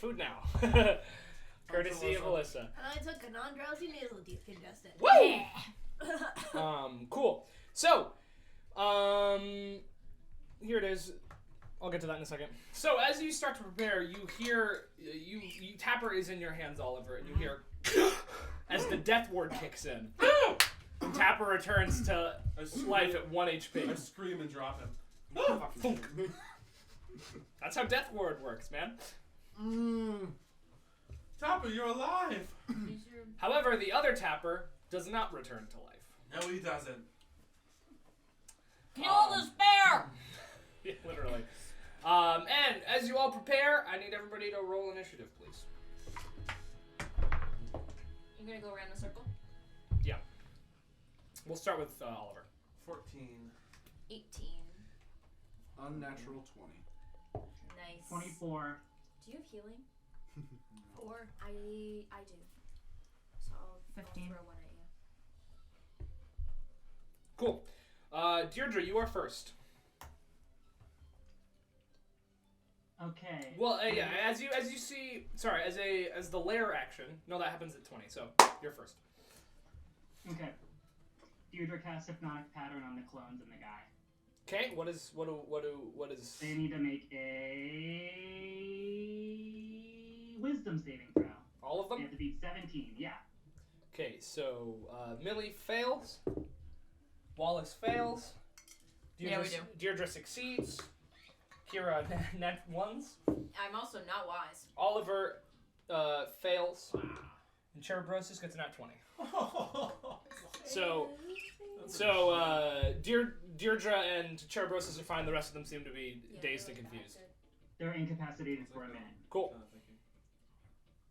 food now. Courtesy of Alyssa. I took a non-drowsy nasal decongestant. Woo! Cool. So, here it is. I'll get to that in a second. So, as you start to prepare, you hear, Tapper is in your hands, Oliver, and you hear, as the death ward kicks in, and Tapper returns to life at 1 HP. I scream and drop him. That's how death ward works, man. Tapper, you're alive! However, the other Tapper does not return to life. No, he doesn't. Kill the spare! Yeah, literally. And as you all prepare, I need everybody to roll initiative, please. You're gonna go around the circle? Yeah. We'll start with Oliver. 14. 18. Unnatural 20. Nice. 24. Do you have healing? 4. I do. So I'll 15. throw one at you. Cool. Deirdre, you are first. Okay. Well, yeah. As you see, sorry, as the lair action. No, that happens at 20. So you're first. Okay. Deirdre casts Hypnotic Pattern on the clones and the guy. Okay. What is? They need to make a Wisdom saving throw. All of They them? have to beat 17. Yeah. Okay. So Millie fails. Wallace fails. Yeah, we do. Deirdre succeeds. Kira net ones. I'm also not wise. Oliver fails. And Cerebrosus gets a nat 20. So Deirdre and Cerebrosus are fine. The rest of them seem to be dazed and confused. They're incapacitated for a minute. Cool.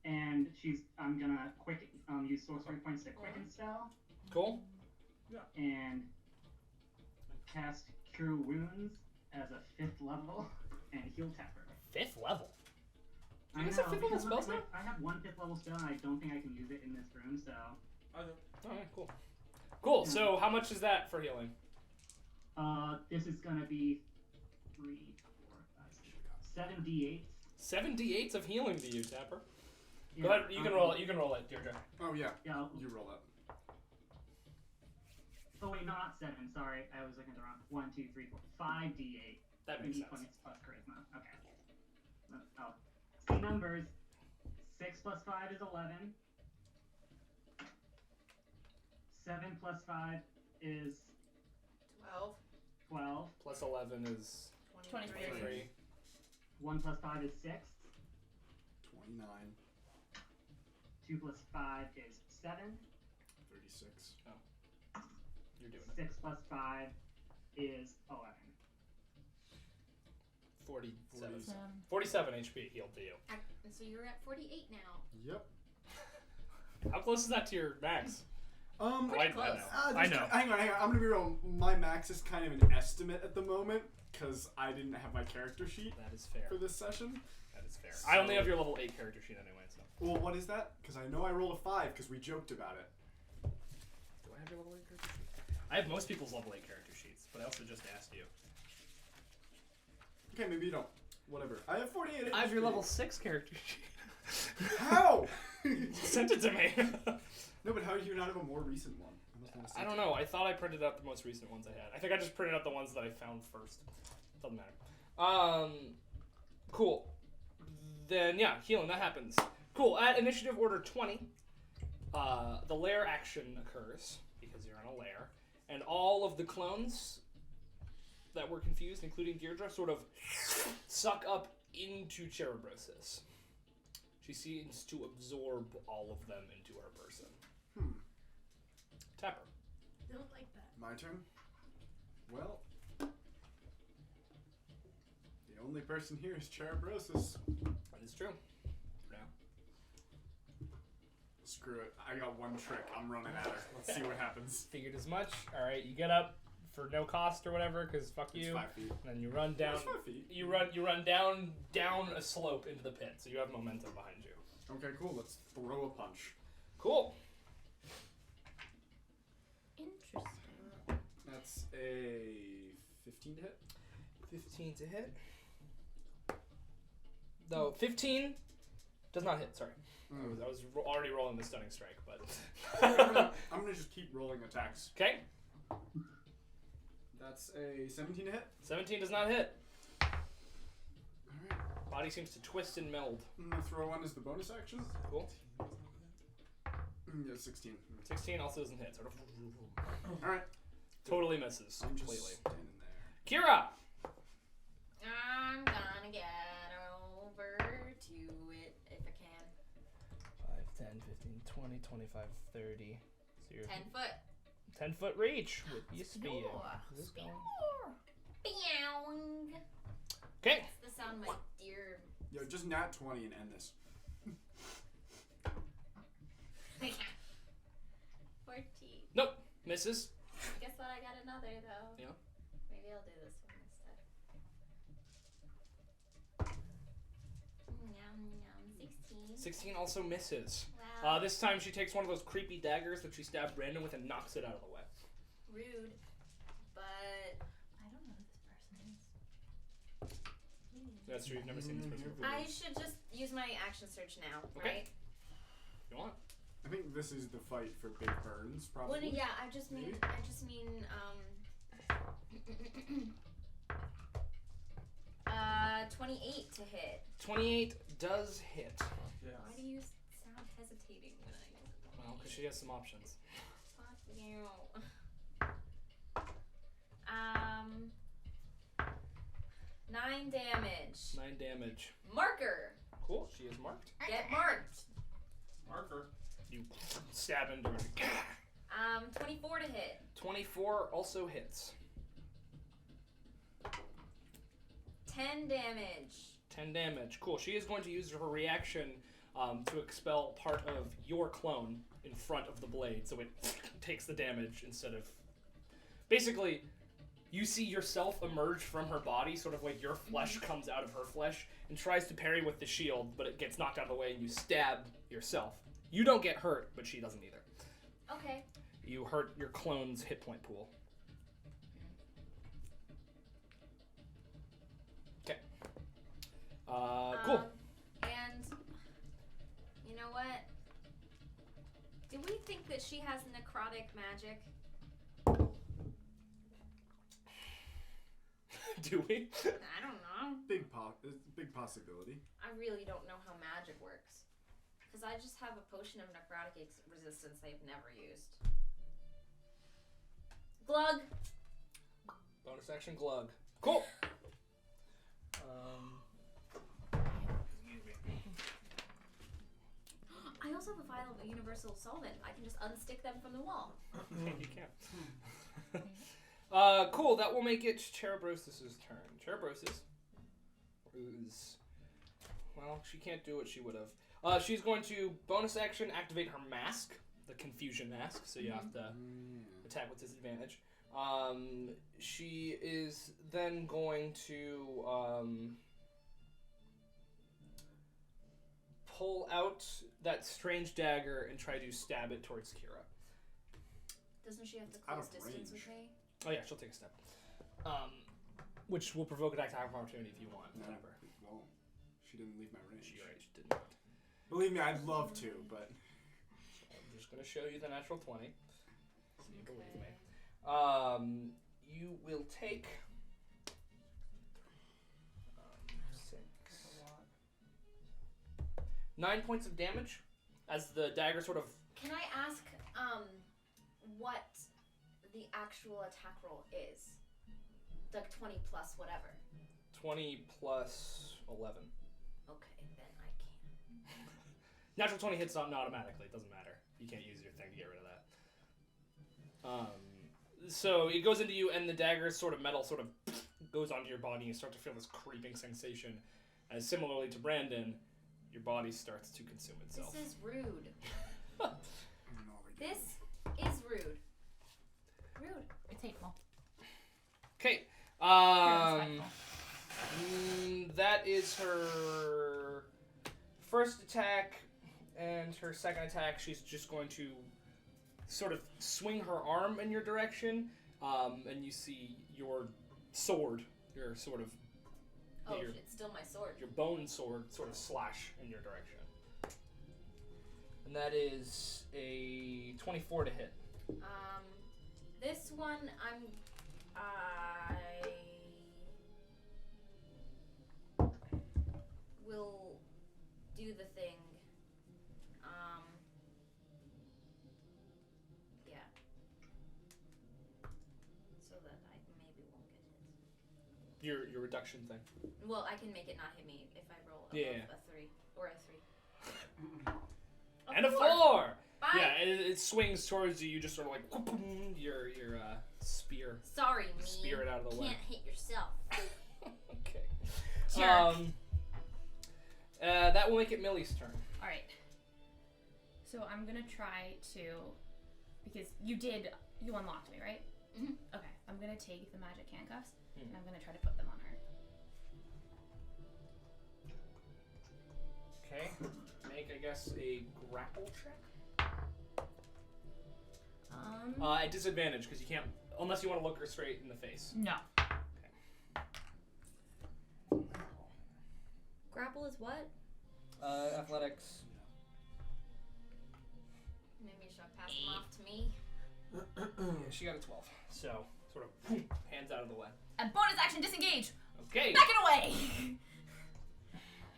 And I'm gonna use sorcery points to quicken spell. Cool. And cast Cure Wounds as a 5th level and heal Tapper. 5th level. I You know, guys have 5th level because spells now? I have one 5th level spell and I don't think I can use it in this room, so... Alright, cool. Cool, so how much is that for healing? This is gonna be 3, 4, 5, 6, 7 d8s. 7 d8s of healing to you, Tapper. Yeah, Go ahead, you can roll it. You can roll it, Deirdre. Oh, yeah. Yeah. You roll that. Oh wait, no, not 7, sorry. I was looking at the wrong. 1, 2, 3, 4, 5 d8. That makes sense. Points plus charisma. Okay. Oh. See numbers. 6 plus 5 is 11. 7 plus 5 is 12. 12. Plus 11 is 23. 1 plus 5 is 6. 29. 2 plus 5 is 7. 36. You're doing it. 6 plus 5 is 11. 47. 47 HP healed to you. So you're at 48 now. Yep. How close is that to your max? Pretty close. I know. Hang on. I'm gonna be real. My max is kind of an estimate at the moment because I didn't have my character sheet That is fair. for this session. That is fair. So- I only have your level 8 character sheet anyway, so. Well, what is that? Because I know I rolled a 5 because we joked about it. Do I have your level 8 character sheet? I have most people's level 8 character sheets, but I also just asked you. Okay, maybe you don't. Whatever. I have 48. I have your HP. level 6 character sheet. How? You sent it to me. No, but how do you not have a more recent one? I don't know. I thought I printed out the most recent ones I had. I think I just printed out the ones that I found first. Doesn't matter. Cool. Then, yeah, healing, that happens. Cool. At initiative order 20, the lair action occurs, because you're in a lair, and all of the clones that were confused, including Deirdre, sort of suck up into Cerebrosus. She seems to absorb all of them into her person. Tapper. Don't like that. My turn? Well, the only person here is Cerebrosus. That is true. For now. Screw it. I got one trick. I'm running at her. Let's see what happens. Figured as much. Alright, you get up for no cost or whatever, because fuck It's you. 5 feet. And then you run down. It's 5 feet. You run down a slope into the pit, so you have momentum behind you. Okay, cool. Let's throw a punch. Cool. Interesting. That's a 15 to hit. 15 to hit. No, 15 Does not hit. Sorry, Mm. I was already rolling the stunning strike, but I'm gonna just keep rolling attacks. okay. That's a 17 to hit. 17 does not hit. Alright. Body seems to twist and meld. I'm gonna throw one as the bonus action. Cool. Yeah, 16. 16 also doesn't hit. Sort of Alright. totally misses I'm completely. just standing there. Kira. I'm gonna get over to it if I can. 5, 10, 15, 20, 25, 30. So you're 10 foot. 10-foot reach with your spear. Score. Bing. Okay. That's the sound my dear. Yo, just nat 20 and end this. 14. Nope. Misses. Guess what? I got another though. Yeah. Maybe I'll do this one instead. 16. 16 also misses. Wow. This time she takes one of those creepy daggers that she stabbed Brandon with and knocks it out of the way. Rude. But I don't know who this person is. That's true. You've never seen this person before. I should just use my action search now, Okay. right? If you want. I think this is the fight for Big Burns, probably. Well, yeah, I just mean, Maybe? 28 to hit. 28 does hit. Yes. Why do you sound hesitating when I? Well, because she has some options. Fuck you. 9 damage. 9 damage. Marker. Cool. She is marked. Get marked. Marker. You stab into her. 24 to hit. 24 also hits. 10 damage. 10 damage. Cool. She is going to use her reaction to expel part of your clone in front of the blade, so it takes the damage instead of... Basically, you see yourself emerge from her body, sort of like your flesh comes out of her flesh, and tries to parry with the shield, but it gets knocked out of the way, and you stab yourself. You don't get hurt, but she doesn't either. Okay. You hurt your clone's hit point pool. Okay. Cool. And you know what? Do we think that she has necrotic magic? Do we? I don't know. Big possibility. I really don't know how magic works. Because I just have a potion of necrotic resistance I've never used. Glug! Bonus action glug. Cool. Excuse me. I also have a vial of universal solvent. I can just unstick them from the wall. You can't. Cool. That will make it Cerebrosus' turn. Cerebrosus is... Well, she can't do what she would have. She's going to bonus action activate her mask, the confusion mask, so you have to attack with disadvantage. She is then going to pull out that strange dagger and try to stab it towards Kira. Doesn't she have to out close of distance range. with me? Oh yeah, she'll take a step. Which will provoke an attack of opportunity if you want. No, Whatever. it won't. She didn't leave my range. She did not. Believe me, I'd love to, but... I'm just going to show you the natural 20. So you believe me. You will take 6, 9 points of damage as the dagger sort of... Can I ask what the actual attack roll is? Like 20 plus whatever. 20 plus 11. Okay, then I can. Natural 20 hits on automatically. It doesn't matter. You can't use your thing to get rid of that. So it goes into you, and the dagger sort of metal sort of goes onto your body. And you start to feel this creeping sensation. As similarly to Brandon, your body starts to consume itself. This is rude. I don't know, like- This is rude. Rude. It's hateful. Okay. That is her first attack, and her second attack, she's just going to sort of swing her arm in your direction, and you see your sword, your sort of Oh, your, it's still my sword. your bone sword sort of slash in your direction. And that is a 24 to hit. This one I will do the thing. Yeah. So that I maybe won't get hit. Your reduction thing. Well, I can make it not hit me if I roll above Yeah. a 3 or a 3. And a 4! Bye. Yeah, it swings towards you. You just sort of like your spear. Sorry, me. Spear it out of the way. Can't hit yourself. Okay. Jerk. That will make it Millie's turn. All right. So I'm gonna try to, because you unlocked me, right? Mhm. Okay. I'm gonna take the magic handcuffs Mhm. and I'm gonna try to put them on her. Okay. Make, I guess, a grapple check. At disadvantage because you can't, unless you want to look her straight in the face. No. Grapple is what? Athletics. Maybe you should pass them off to me. Yeah, she got a 12. So, sort of, hands out of the way. And bonus action disengage. Okay. Back it away.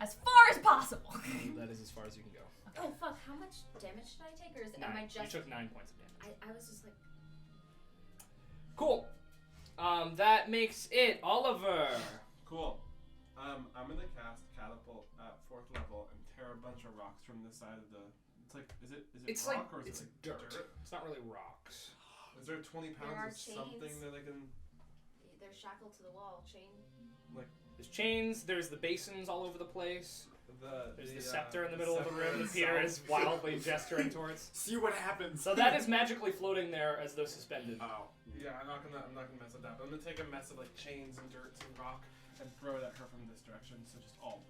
As far as possible. That is as far as you can go. Oh fuck! How much damage did I take, or is it? Am I 9. just? You took 9 points of damage. I was just like. Cool. That makes it Oliver. Cool. I'm gonna cast catapult at 4th level and tear a bunch of rocks from the side of the. It's like, is it It's rock like or is it's it like dirt. It's not really rocks. Is there 20 There are pounds of something chains. that I can? They're shackled to the wall, chain. There's chains. There's the basins all over the place. There's the scepter in the middle of the room that Peter is wildly gesturing towards. See what happens. So that is magically floating there as though suspended. Oh. Yeah, I'm not gonna mess with that. But I'm gonna take a mess of like chains and dirt and rock and throw it at her from this direction. So just all.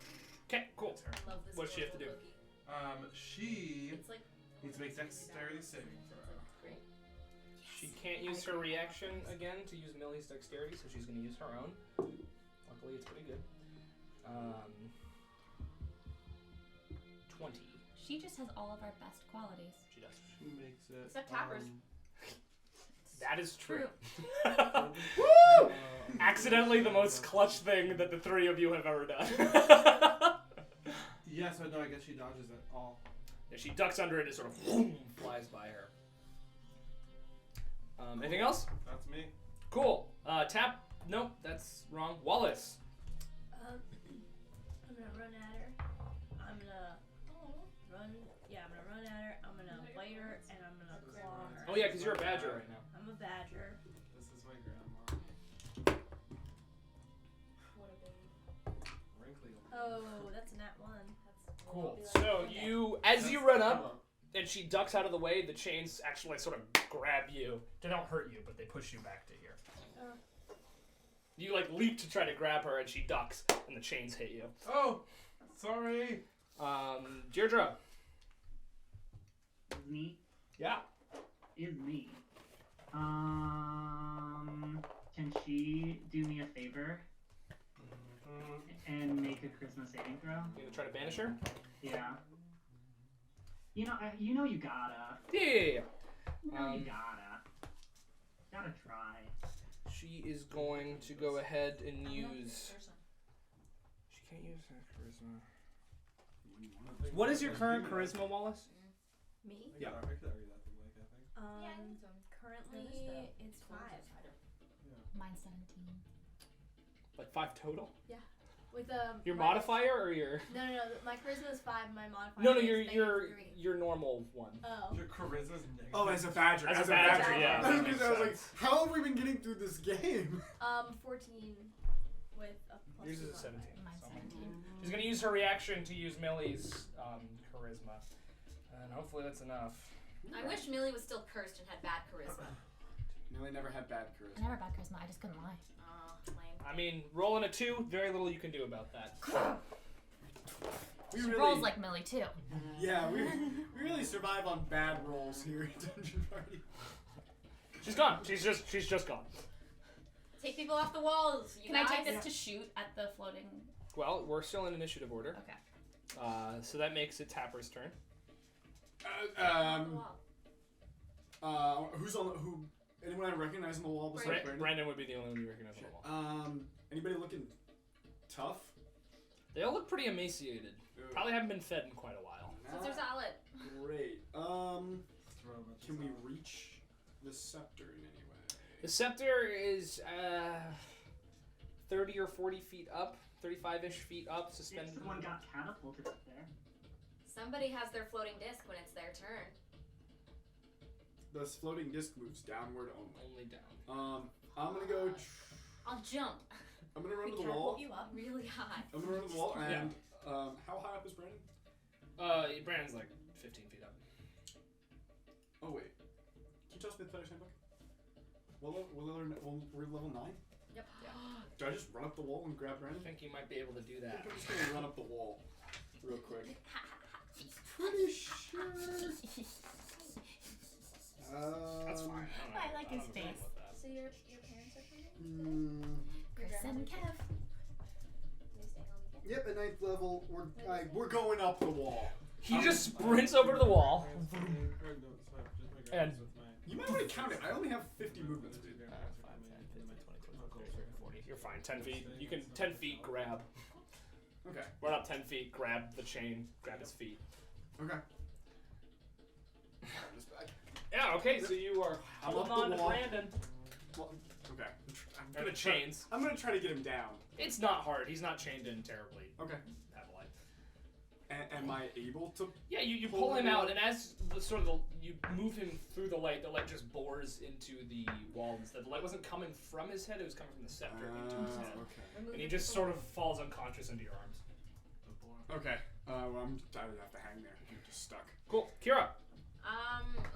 Okay, cool. It's her. I love this. What's she have to do? cookie. She It's like. needs to make dexterity saving throw. Great. She can't use her reaction again to use Millie's dexterity, so she's going to use her own. Luckily, it's pretty good. 20. She just has all of our best qualities. She does. She makes it. Except tappers. That is true. Woo! Accidentally the most clutch thing that the three of you have ever done. Yeah, so no, I guess she dodges it all. Yeah, she ducks under it and it sort of flies by her. Anything else? That's me. Cool. Tap. Nope, that's wrong. Wallace. I'm gonna run at her. I'm gonna run. Yeah, I'm gonna run at her. I'm gonna bite her and I'm gonna claw her. Oh yeah, because you're a badger right now. I'm a badger. This is my grandma. What a baby. Wrinkly. Oh, that's a nat 1. That's Cool. So you, as you run up, and she ducks out of the way, the chains actually sort of grab you. They don't hurt you, but they push you back to here. You like leap to try to grab her, and she ducks, and the chains hit you. Oh, sorry. Deirdre. Is me? Yeah. Is me. Can she do me a favor and make a charisma saving throw? You gonna try to banish her? Yeah. You know you gotta. Yeah. You know you gotta. Gotta try. She is going to go ahead and use. She can't use her charisma. What is your current charisma, Wallace? Me? Yeah. I could argue that thing like I think. Currently it's 5. Mine's 17. Like 5 total? With Your my- modifier or your? No. My charisma is 5. My modifier. No, is your normal one. Oh. Your charisma's negative. Oh, as a badger. As a badger, yeah, that I was makes like, sense. how have we been getting through this game? 14 with a plus. Yours 2 is a 17. Mine's so. 17. She's gonna use her reaction to use Millie's charisma, and hopefully that's enough. I wish Millie was still cursed and had bad charisma. Millie never had bad I charisma. never had bad charisma. I just couldn't lie. Oh, lame. I mean, rolling a 2, very little you can do about that. We She really, rolls like Millie too. yeah, we really survive on bad rolls here at Dungeon Party. She's gone. She's just gone. Take people off the walls, you Can guys. I take this to shoot at the floating? Well, we're still in initiative order. Okay. So that makes it Tapper's turn. Who's on the, who? Anyone I recognize on the wall besides Brandon? Brandon would be the only one you recognize on the wall. Anybody looking tough? They all look pretty emaciated. Probably haven't been fed in quite a while. Since they're solid. Great. Can we reach the scepter in any way? The scepter is 30 or 40 feet up, 35-ish feet up, suspended. If someone got catapulted up there. Somebody has their floating disc when it's their turn. The floating disc moves downward only. Only down. I'm gonna go. I'll jump I'm gonna run We to the catapult wall. you up. really high. I'm gonna run to the wall, Yeah. and how high up is Brandon? Brandon's like 15 feet up. Oh wait, can you tell us the player's handbook? We're level 9. Yep. Do I just run up the wall and grab I Brandon? think you might be able to do I that. think I'm just gonna run up the wall real quick. Pretty sure. That's fine. I like his don't have a problem face. with that. So your parents are coming? Chris and Kev. You staying on the Yep, at 9th level, we're going up the wall. He just sprints over to the wall. And- You might want to count it. I only have 50 movement speed. 5, 10, 15, 20, 25, 30, 40. You're fine. 10 feet. You can 10 feet grab. Okay. Run up 10 feet, grab the chain, grab his feet. Okay. Just back. Yeah, okay, so you are I'm holding up the on to wall. Brandon. Well, okay. Or the chains. I'm gonna try to get him down. It's not hard. He's not chained in terribly Okay. heavily. Am I able to? Yeah, you Pull pull him him out, out. and as you move him through the light just bores into the wall instead. The light wasn't coming from his head; it was coming from the scepter into his head, Okay. and he just sort of falls unconscious into your arms. Okay. Well, I would have to hang there. I'm just stuck. Cool, Kira.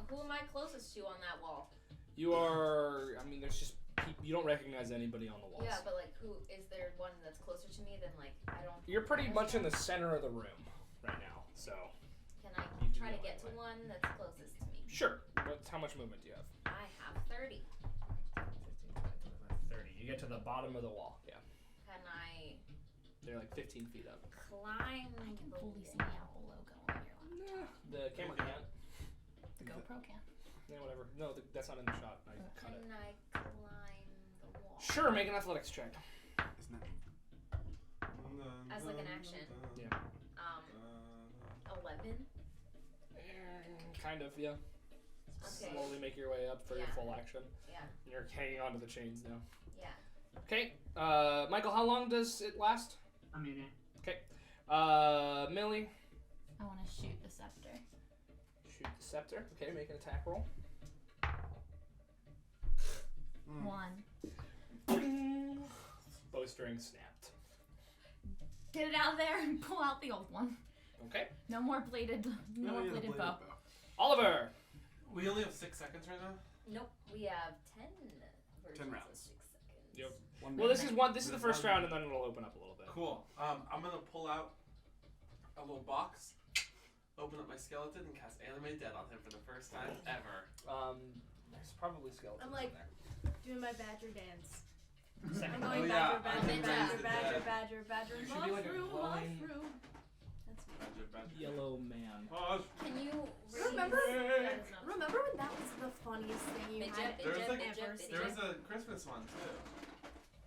Who am I closest to on that wall? You are. I mean, there's just you don't recognize anybody on the walls. Yeah, but like, who is there one that's closer to me than like I don't? You're pretty much in the center of the room right now, so Can I You can try to go get to anyway. one that's closest to me? sure. How much movement do you have? I have 30. 15, 20, 25, 30. You get to the bottom of the wall. Yeah, Can I they're like 15 feet up. climb? I can fully see the Apple logo on your laptop. The camera can't. The GoPro can. Yeah, whatever. No, that's not in the shot. I cut it. Can I climb the wall? Sure, make an athletics check. Isn't that? As like an action. Yeah. 11. Kind of, yeah. Okay. Slowly make your way up for your Yeah. full action. Yeah. You're hanging onto the chains now. Yeah. Okay. Michael, how long does it last? A minute. Millie, I want to shoot the scepter. shoot the scepter. Okay, make an attack roll. 1. Bowstring snapped. Get it out there and pull out the old one. Okay. No more bladed. No more bladed bow. Oliver. We only have 6 seconds right now. Nope. We have 10 versions 10 of rounds. 6 seconds. Yep. One Well, minute. this is the first round, and then it'll open up a little bit. Cool. I'm gonna pull out a little box, open up my skeleton, and cast Animate Dead on him for the first time ever. There's probably skeletons I'm like- in there. Doing my badger dance. Second I'm round. going yeah, badger, I'm badger, the badger, badger. badger, badger, You should be like a mushroom, glowing- mushroom. That's me. Badger. Yellow man. Can you Remember? Hey. Remember when that was the funniest thing you Midget, had There's like- ever midget, seen? There was a Christmas one too.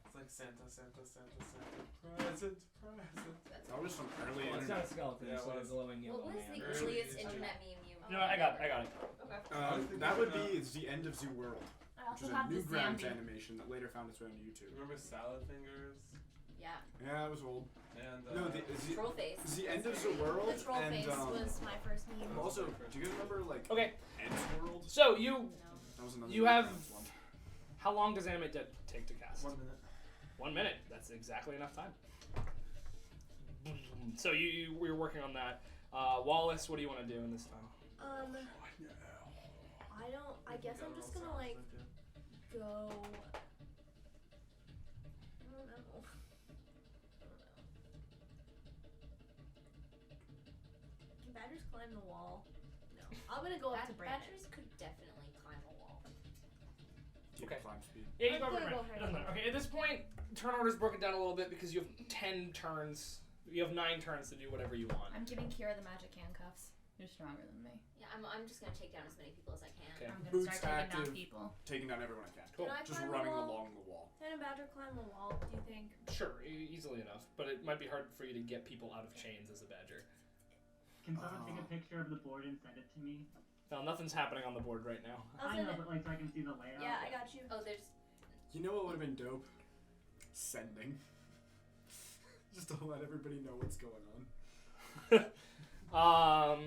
It's like Santa, Santa, Santa, Santa, present, present. That was some early Well, it's internet. not a skeleton. Yeah, it's like a what is- glowing yellow What was man. the Early earliest internet. internet meme you? No, I got it. Okay. That would be the end of Zoo World, I which also is a have the Newgrounds Zambi. animation that later found its way on YouTube. Remember Salad Fingers? Yeah. Yeah, it was old. And No, Troll face. the end of Zoo World The troll and face was my first meme. also, do you guys remember like Okay, Ants World? so you No. That was another. You have- Newgrounds one. how long does Animate Dead take to cast? 1 minute. 1 minute. That's exactly enough time. So we're working on that. Wallace, what do you want to do in this time? I guess I'm just gonna like go. I don't know. Can badgers climb the wall? No. I'm gonna go up to Brandon. Badgers could definitely climb a wall. Keep Okay. climb speed. Yeah, you I'm go over gonna there. go It ahead. doesn't matter. Okay, at this point, turn order's broken down a little bit because you have 10 turns. You have 9 turns to do whatever you want. I'm giving Kira the magic handcuffs. You're stronger than me. Yeah, I'm just gonna take down as many people as I can. Okay. I'm gonna Boots start taking down active. people. Taking down everyone I can. Cool. Can I Just climb running the wall? along the wall. Can a badger climb a wall, do you think? Sure, easily enough, but it might be hard for you to get people out of chains as a badger. Can someone take a picture of the board and send it to me? No, nothing's happening on the board right now. I'll I send know, it. but like so I can see the layout. Yeah, I got you. Oh, there's. You know what would have been dope? Sending. Just to let everybody know what's going on. Oh,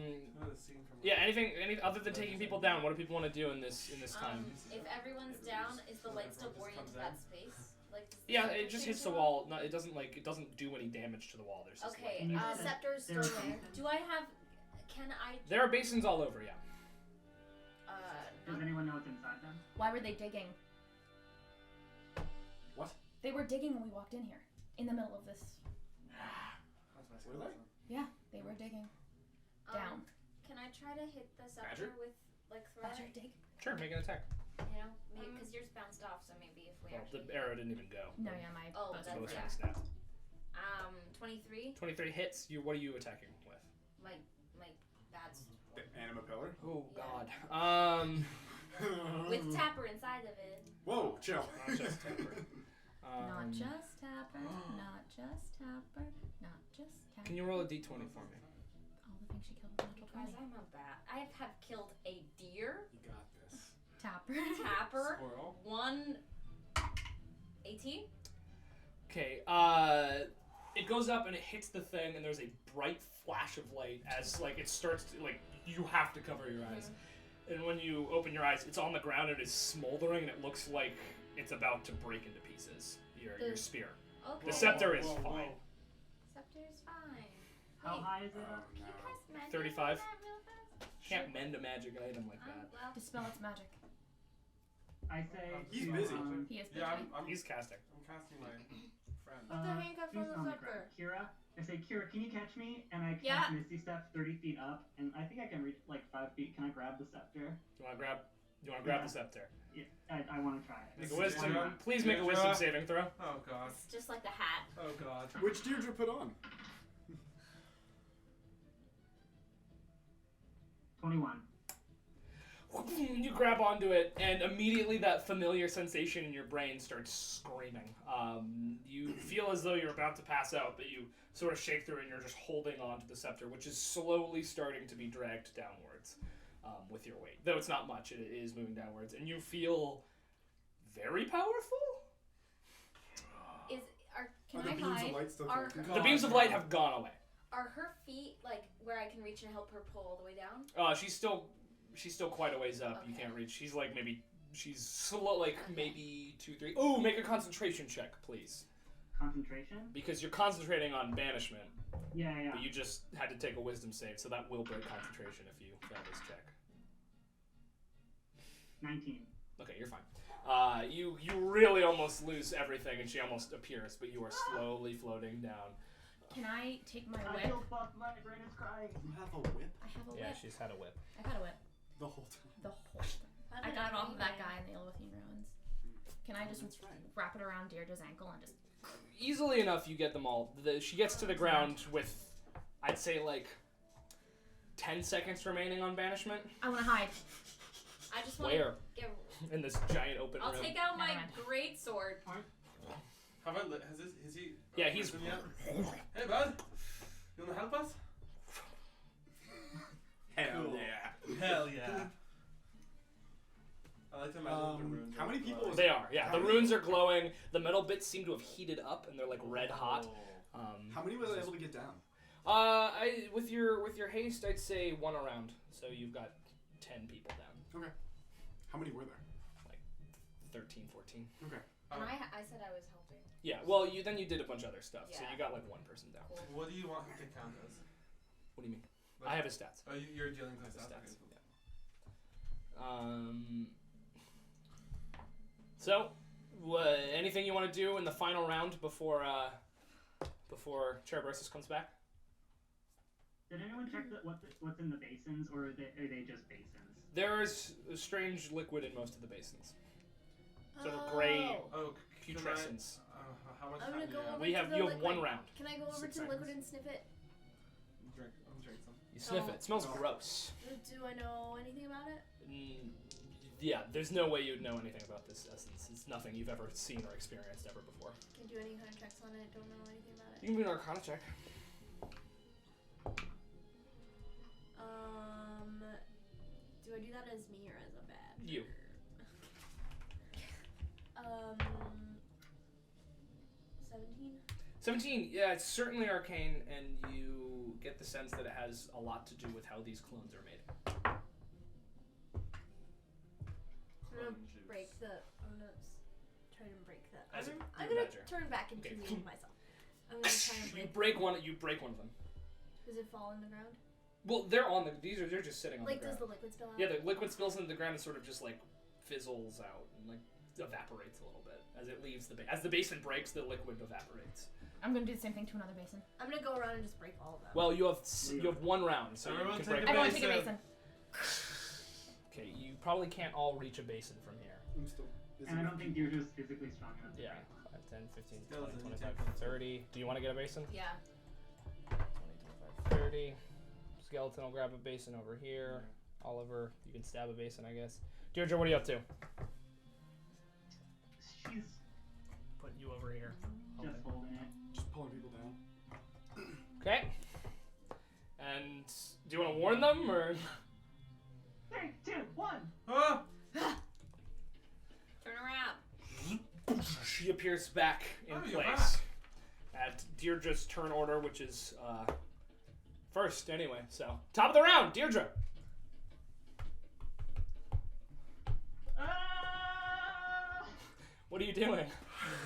the scene from Yeah. Anything other than taking people down? What do people want to do in this time? If everyone's down, is the light still boring into that space? Like. does the Yeah, scepter it just stay hits the on? wall. No, it doesn't do any damage to the wall. There's just Okay. Can you The send- scepter's still there- there. Do I have? Can I? There are basins all over. Yeah. Does anyone know what's inside them? Why were they digging? What? They were digging when we walked in here. In the middle of this. Were they? Yeah, they were digging. Down. Can I try to hit the scepter Badger? with like threat? Badger dig? Sure, make an attack. You know, maybe because yours bounced off, so maybe if we Well, actually. the arrow didn't even go. No, yeah, my Oh, bow's that's Both yeah. things snapped. 23. 23 hits. What are you attacking with? My that's The anima pillar? Oh Yeah. God. with tapper inside of it. Whoa, chill. Not just Tapper. Not just Tapper, not just Tapper, not just Tapper. Can you roll a d20 for me? All the things she killed with natural Guys, 20. I'm a bat. I have killed a deer, You got this. Tapper. tapper, Squirrel. 18. Okay. It goes up and it hits the thing, and there's a bright flash of light as like it starts to like you have to cover your eyes. And when you open your eyes, it's on the ground. It is smoldering, and it looks like it's about to break into pieces. Your spear. Okay. The scepter is Whoa, whoa, fine. Scepter's fine. How Wait, high is it Oh, up? can you no. cast magic 35. on that real fast? Can't mend a magic item like Oh, that. well. Dispel its magic. I say. He's to, busy. He is busy. Yeah, I'm He's casting. casting my friend. Put the handcuffs who's on the the scepter. ground? Kira. I say, Kira, can you catch me? And I cast Yeah. Misty Step 30 feet up, and I think I can reach like 5 feet. Can I grab the scepter? You want to grab Yeah. the scepter? Yeah, I want to try it. Make a This is wisdom. Deirdre. Please make a Deirdre. wisdom saving throw. Oh god. It's just like the hat. Oh god. Which Deirdre put on? 21. You grab onto it, and immediately that familiar sensation in your brain starts screaming. You feel as though you're about to pass out, but you sort of shake through it, and you're just holding onto the scepter, which is slowly starting to be dragged downwards with your weight. Though it's not much, it is moving downwards, and you feel very powerful. Can Are the I beams hide? of light still Are- coming? The beams of light have gone away. Are her feet like where I can reach and help her pull all the way down? She's still quite a ways up. You Okay. can't reach. She's slow, like maybe 2, 3. Oh, make a concentration check, please. Concentration? Because you're concentrating on banishment, Yeah. but you just had to take a wisdom save, so that will break concentration if you fail this check. 19. Okay, you're fine. You really almost lose everything, and she almost appears, but you are slowly floating down. Can I take my I whip? feel fucked, my brain is crying. You have a whip I have a Yeah, whip. she's had a whip. I've had a whip. the whole time. The whole time. I got it off of that guy in the Illithine ruins. Can I just That's right. wrap it around Deirdre's ankle and just... Easily enough, you get them all. She gets to the ground with, I'd say, like 10 seconds remaining on banishment. I want to hide. I just want Where? to get. In this giant open I'll room. take out my Never mind. great sword. Have I lit? Is he? Yeah, he's. risen yet? Hey, bud. You wanna help us? Hell Cool. yeah. Hell yeah. I like to imagine the runes. how many people glowing. is- They are, yeah. How The many- runes are glowing. The metal bits seem to have heated up, and they're like red hot. How many was I able to get down? With your haste, I'd say 1 around. So you've got 10 people down. Okay. How many were there? 13, 14. Okay. And I said I was helping. Yeah. Well, you did a bunch of other stuff, so Yeah. you got like 1 person down. Cool. What do you want him to count as? What do you mean? Like- I have his stats. Oh, you're dealing with His stats. stats. Okay. Yeah. So, anything you want to do in the final round before Cerebrosus comes back? Did anyone check what's in the basins, or are they just basins? There's a strange liquid in most of the basins. Sort of gray Oh, putrescence. How much I'm time gonna do go you have? over You to have the you liquid. have 1 round. Can I go over 6 to the liquid seconds. and sniff it? drink some. You sniff Oh. it. It smells Oh. gross. Do I know anything about it? Yeah, there's no way you'd know anything about this essence. It's nothing you've ever seen or experienced ever before. Can I do any kind of checks on it? Don't know anything about it. You can do an Arcana check. Do I do that as me or as a bad? You. 17. 17, yeah, it's certainly arcane, and you get the sense that it has a lot to do with how these clones are made. I'm gonna Clone juice. break the. I'm gonna try to break that. As a I'm brute gonna badger. turn back into Okay. me myself. I'm gonna try and You break. break one of them. Does it fall in the ground? Well, they're just sitting on Like, the does ground. the liquid spill out? Yeah, the liquid spills into the ground and sort of just like fizzles out and like evaporates a little bit as it leaves as the basin breaks, the liquid evaporates. I'm gonna do the same thing to another basin. I'm gonna go around and just break all of them. Well, you have one round, so Everyone you can take break. a Everyone basin. take a basin. Okay, you probably can't all reach a basin from here. I'm still busy. And I don't think Deirdre's physically strong enough. to Yeah, break. 5, 10, 15, 20, Skeleton, 25, take 30. Do you want to get a basin? Yeah. 20, 25, 30. Skeleton will grab a basin over here. Oliver, you can stab a basin, I guess. Deirdre, what are you up to? She's Put you over here. just holding it. Just pulling people down. Okay. And do you want to warn them, or? 3, 2, 1. Ah! Turn around. She appears back in Oh, you're place at Deirdre's turn order, which is first anyway. So top of the round, Deirdre. Ah! What are you doing? I'm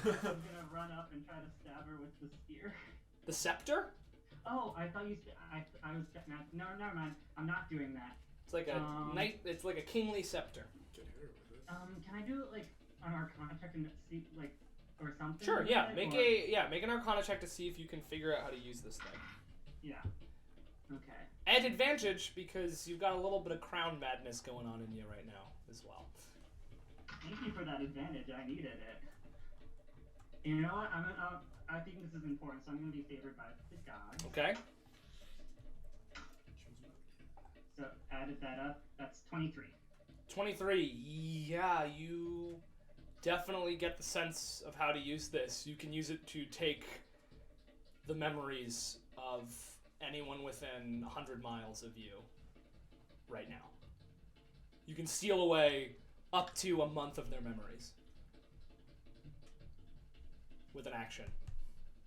gonna run up and try to stab her with the spear. The scepter? Oh, I thought you said I was no, never mind. I'm not doing that. It's like a knight. It's like a kingly scepter. Get her with it. Can I do like an Arcana check and see like or something? Sure. with Yeah. it, Make or- make an Arcana check to see if you can figure out how to use this thing. Yeah. Okay. At advantage because you've got a little bit of crown madness going on in you right now as well. Thank you for that advantage. I needed it. You know what? I think this is important, so I'm gonna be favored by the gods. Okay. So added that up. That's 23. 23. Yeah, you definitely get the sense of how to use this. You can use it to take the memories of anyone within 100 miles of you right now. You can steal away up to a month of their memories with an action.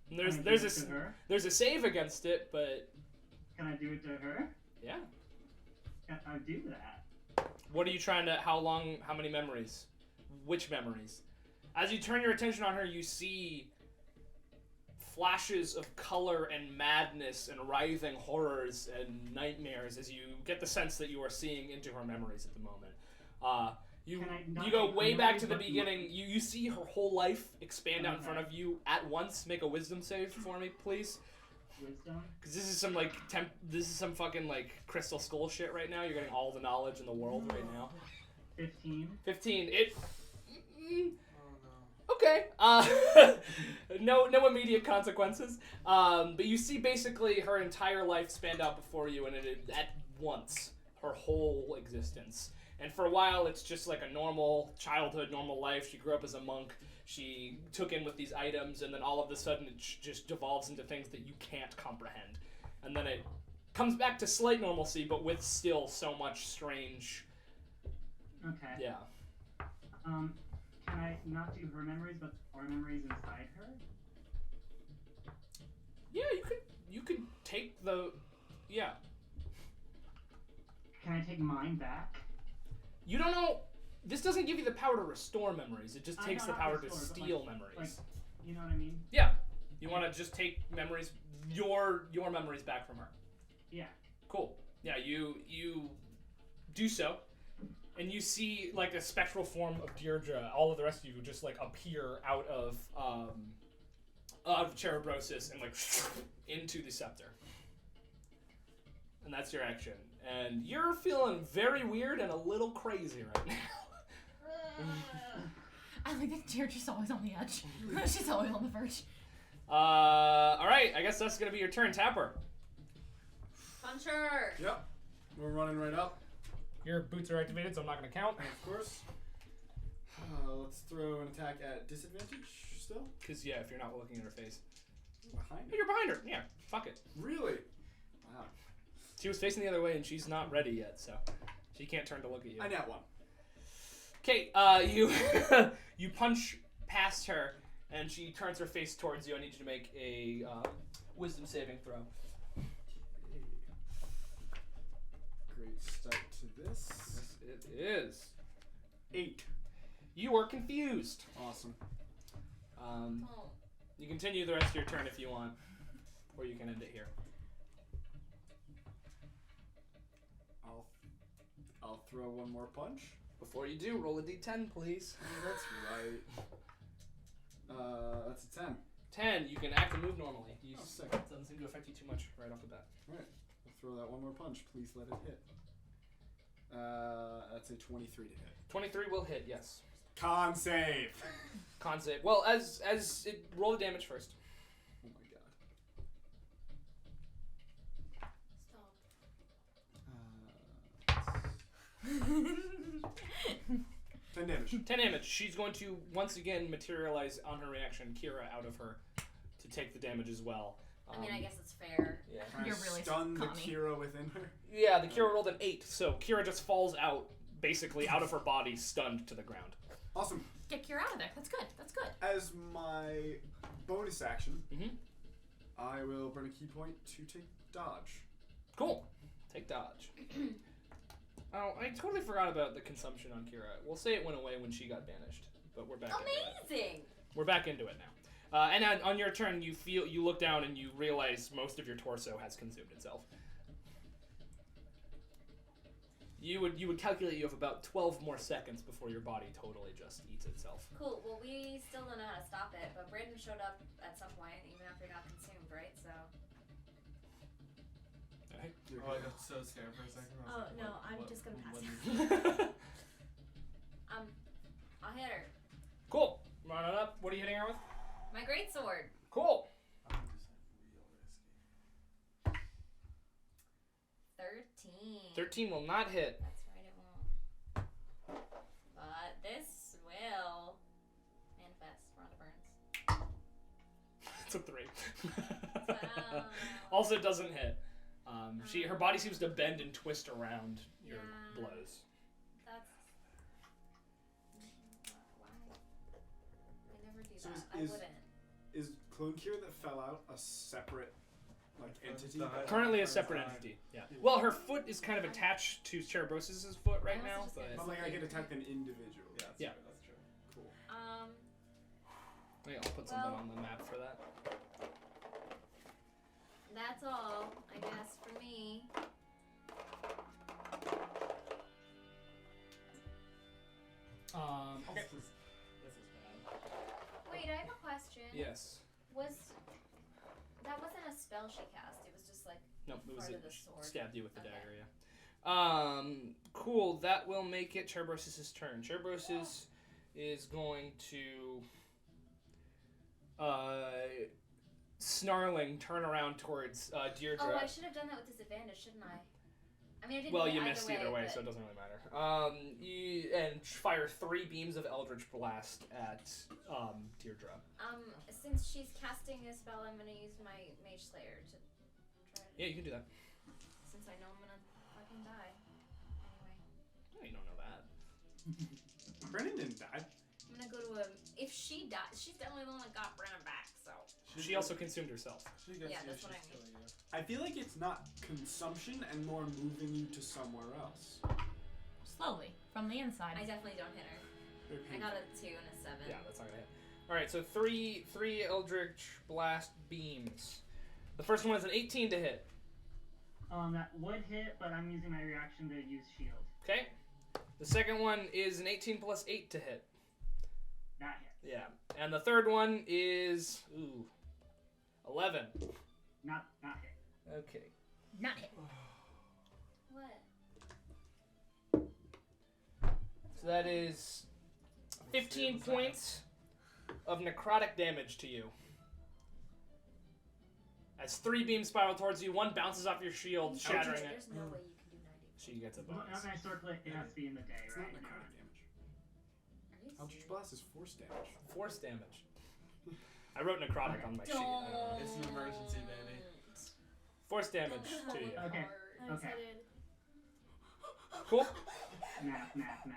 And Can I do there's it to her? a save against it, but Can I do it to her? yeah. Can I do that? What are you trying to? How many memories? Which memories? As you turn your attention on her, you see flashes of color and madness and writhing horrors and nightmares as you get the sense that you are seeing into her memories at the moment. You Can I not go take way the back to memories, the but beginning. You see her whole life expand out in front Okay. of you at once. Make a wisdom save for me, please. Wisdom? Because this is some this is some fucking like crystal skull shit right now. You're getting all the knowledge in the world right now. 15. 15. It. Oh no. Okay. No immediate consequences. But you see basically her entire life spanned out before you, and it at once her whole existence. And for a while, it's just like a normal childhood, normal life. She grew up as a monk. She took in with these items, and then all of a sudden, it just devolves into things that you can't comprehend. And then it comes back to slight normalcy, but with still so much strange. Okay. Yeah. Can I not do her memories, but our memories inside her? Yeah, you could take the. Yeah. Can I take mine back? You don't know. This doesn't give you the power to restore memories. It just I takes know the not power to restore, but, steal like- memories. Like, you know what I mean? Yeah. You want to just take memories, your memories back from her. Yeah. Cool. Yeah, you do so, and you see like a spectral form of Deirdre. All of the rest of you just like appear out of Cerebrosus and like into the scepter. And that's your action. And you're feeling very weird and a little crazy right now. I like that Deirdre's always on the edge. She's always on the verge. All right. I guess that's gonna be your turn, Tapper. Punch her. Yep. We're running right up. Your boots are activated, so I'm not going to count. Of course. Let's throw an attack at disadvantage still. Because, yeah, if you're not looking at her face. Behind You're behind her. Yeah, fuck it. Really? Wow. She was facing the other way, and she's not ready yet, so she can't turn to look at you. I got one. Okay, you you punch past her, and she turns her face towards you. I need you to make a wisdom saving throw. Great start to this. Yes, it is. 8. You are confused. Awesome. Oh. You continue the rest of your turn if you want, or you can end it here. I'll throw one more punch. Before you do, roll a d10, please. Oh, that's right. That's a 10. 10. You can act and move normally. You sick. Doesn't seem to affect you too much right off the bat. Alright. I'll throw that one more punch. Please let it hit. That's a 23 to hit. 23 will hit. Yes. Con save. Con save. Well, as it roll the damage first. Oh my god. Stop. 10 damage. 10 damage. She's going to once again materialize on her reaction Kira out of her to take the damage as well. I mean, I guess it's fair. Yeah. Can I You're really stun the Connie. Kira within her? Yeah, the Kira rolled an 8, so Kira just falls out, basically out of her body, stunned to the ground. Awesome. Get Kira out of there. That's good. That's good. As my bonus action, Mhm. I will burn a key point to take dodge. Cool. Take dodge. Oh, I totally forgot about the consumption on Kira. We'll say it went away when she got banished, but we're back into it. Amazing. We're back into it now. And on your turn, you look down and you realize most of your torso has consumed itself. You would calculate you have about 12 more seconds before your body totally just eats itself. Cool. Well, we still don't know how to stop it, but Brandon showed up at some point, even after it got consumed, right? So. Oh, I got so scared for a second. I was Oh, like, no, what- I'm what- just gonna pass what it. is- I'll hit her. Cool. Run it up. What are you hitting her with? My greatsword. Cool. I'm just like real risky. 13. 13 will not hit. That's right, it won't. But this will manifest. Rhonda Burns. It's a 3. Wow. Also doesn't hit. Her body seems to bend and twist around your Yeah. blows. That's. Why? I never do So that. is- I is- wouldn't. Is Clone Kira that fell out a separate entity? Died. Currently a Burns separate died. entity. Yeah. Well, her foot is kind of attached to Cerebrosus' foot right I was now, just gonna but But like I get attacked an individual. Yeah, that's Yeah. true. That's true. Cool. yeah, I'll put something Well- on the map for that. That's all, I guess, for me. Okay. This is bad. Wait, I have a question. Yes. That wasn't a spell she cast. It was just like No, it was part it of the sword. stabbed you with the Okay. dagger, yeah. Cool. That will make it Cerebrosus' turn. Cerebrosus is going to snarling turn around towards Deirdre. Oh, I should have done that with disadvantage, shouldn't I? I mean, I didn't. Well, hit you either missed either way, but- so it doesn't really matter. And fire 3 beams of Eldritch Blast at Deirdre. Since she's casting a spell, I'm gonna use my Mage Slayer to try to. Yeah, you can do that. Since I know I'm gonna fucking die. Anyway, Oh, you don't know that. Brandon didn't die. I'm gonna go to a. If she dies, she's definitely the one that got Brennan back. So. She also consumed herself. She gets Yeah, you, that's she's what I mean. killing you. I feel like it's not consumption and more moving you to somewhere else. Slowly from the inside. I definitely don't hit her. Very I painful. got a 2 and a 7. Yeah, that's not gonna hit. All right, so three Eldritch Blast beams. The first one is an 18 to hit. That would hit, but I'm using my reaction to use shield. Okay. The second one is an 18 plus 8 to hit. That hits. Yeah. And the third one is 11. Not hit. Okay. Not hit. What? So that is 15 points of necrotic damage to you. As 3 beams spiral towards you, one bounces off your shield, shattering it. There's no way you can do 90. She gets a Well, bonus. when I circle it, it has to be in the day, It's right? not necrotic damage. Are you Eldritch serious? Blast is force damage. Force damage. I wrote necrotic on my sheet. It's an emergency, baby. Force damage to you. Okay. I Okay. said it. Cool. Math. That's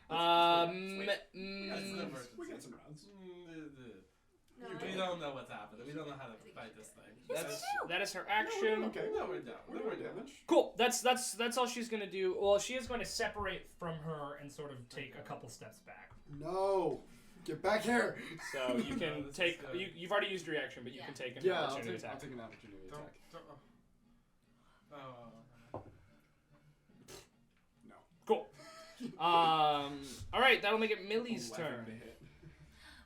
an emergency. We got some rounds. No, We don't know what's happening. We don't know how to fight this thing. That is her action. Okay. No, we're down. We're doing damage. Cool. That's all she's gonna do. Well, she is going to separate from her and sort of take a couple steps back. No. Get back here. So you No, can this take. is good. You've already used your reaction, but you Yeah. can take an Yeah, I'll opportunity take, I'll attack. take an opportunity Don't. attack. No. Cool. All right, that'll make it Millie's 11 turn. to hit.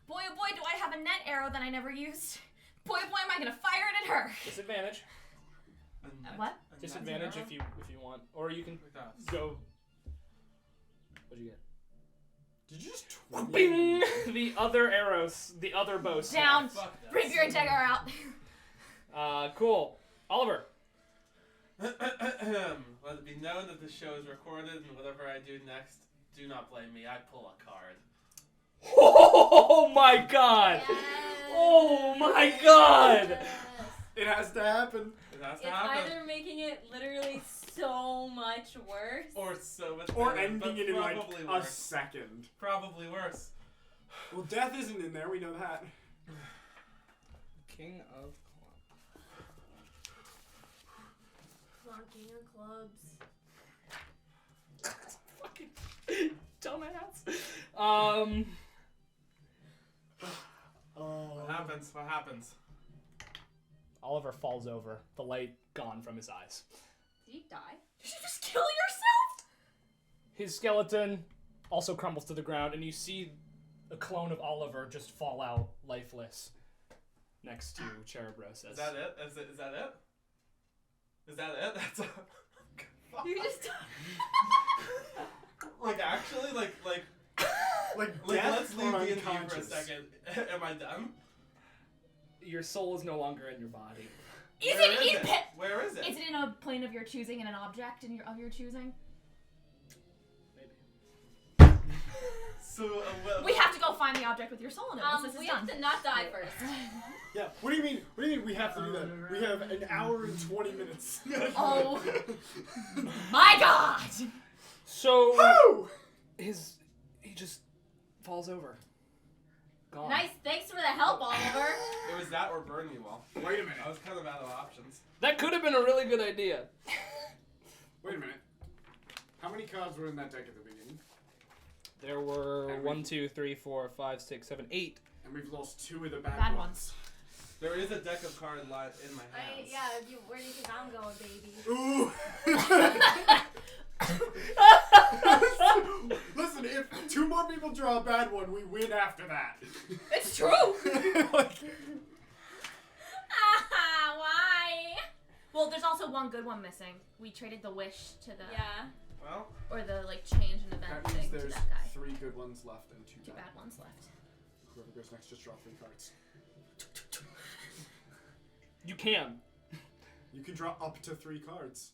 Boy, oh boy, do I have a net arrow that I never used. Boy, oh boy, am I gonna fire it at her. Disadvantage. What? Disadvantage if you want, or you can go. What'd you get? Did you just 20? Bing! The other arrows, the other bow. Down. Fuck that. Rapier and dagger out. Cool. Oliver. Let it be known that this show is recorded, and whatever I do next, do not blame me. I pull a card. Oh my god! Yes. Oh my god! Yes. It has to happen. It has to It's happen. either making it literally so much worse. Or so much Or better, but ending it in like probably a worse. second. Probably worse. Well, death isn't in there. We know that. King of Come on, King of Clubs. Fucking dumbass. What happens? What happens? Oliver falls over, the light gone from his eyes. Did you die? Did you just kill yourself? His skeleton also crumbles to the ground, and you see a clone of Oliver just fall out lifeless next to Cerebrosus. Is that it? Is that it? Is that it? That's a... You just. Like, actually, like, Like let's death leave or D&D for a unconscious? second. Am I done? Your soul is no longer in your body. Is Where it is in it? Where is it? Is it in a plane of your choosing and an object of your choosing? Maybe. So, well, We have to go find the object with your soul in it once this is We done. have to not die first. Yeah. What do you mean? What do you mean we have to do that? We have an hour and 20 minutes. Oh. My God! So Woo! he just falls over. Gone. Nice, thanks for the help, Oliver. It was that or burn you all. Wait a minute. I was kind of out of options. That could have been a really good idea. Wait a minute. How many cards were in that deck at the beginning? There were And 1, 2, 3, 4, 5, 6, 7, 8. And we've lost 2 of the bad, Bad ones. There is a deck of cards live in my hands. Where do you think I'm going, baby? Ooh. Listen, if 2 more people draw a bad one, we win after that. It's true! Why? Well, there's also one good one missing. We traded the wish to the Yeah. Well, or the like change an event That means thing to there's that guy. 3 good ones left and 2 Two bad ones left. Whoever goes next, just draw 3 cards. You can. You can draw up to 3 cards.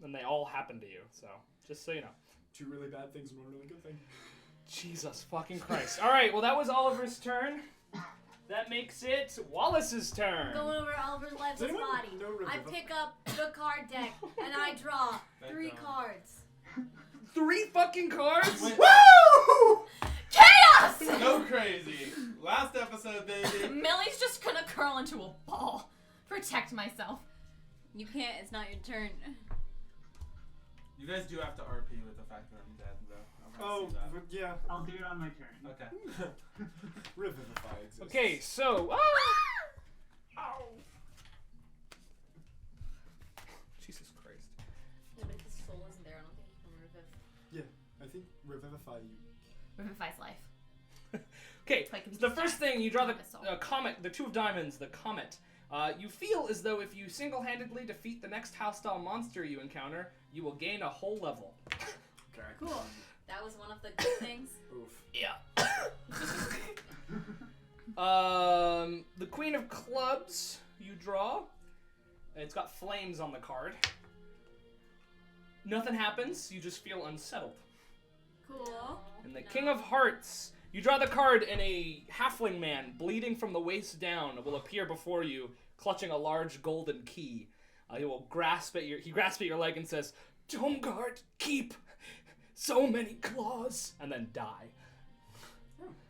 And they all happen to you, so just so you know. 2 really bad things and 1 really good thing. Jesus fucking Christ. Alright, well that was Oliver's turn. That makes it Wallace's turn. Going over Oliver's lifeless Does anyone body. know I River? pick up the card deck and I draw Thank 3 God. cards. 3 fucking cards? Wait. Woo! Chaos! go crazy. Last episode, baby. Millie's just gonna curl into a ball. Protect myself. You can't, it's not your turn. You guys do have to RP with the fact that I'm dead, though. Oh, see that. but yeah. I'll do it on my turn. Okay. Revivify exists. Okay, so Ow. Jesus Christ. Yeah, but if his soul isn't there, I don't think he can revive. I think Revivify you. Revivifies life. Okay, Like, the first thing you draw the Soul. comet, the 2 of diamonds, the comet. You feel as though if you single-handedly defeat the next hostile monster you encounter, you will gain a whole level. Okay. Cool. That was one of the good things. Oof. Yeah. The Queen of Clubs you draw. It's got flames on the card. Nothing happens. You just feel unsettled. Cool. And the King of Hearts. You draw the card, and a halfling man, bleeding from the waist down, will appear before you, clutching a large golden key. He will grasp at your leg and says, "Domeguard, keep so many claws," and then die.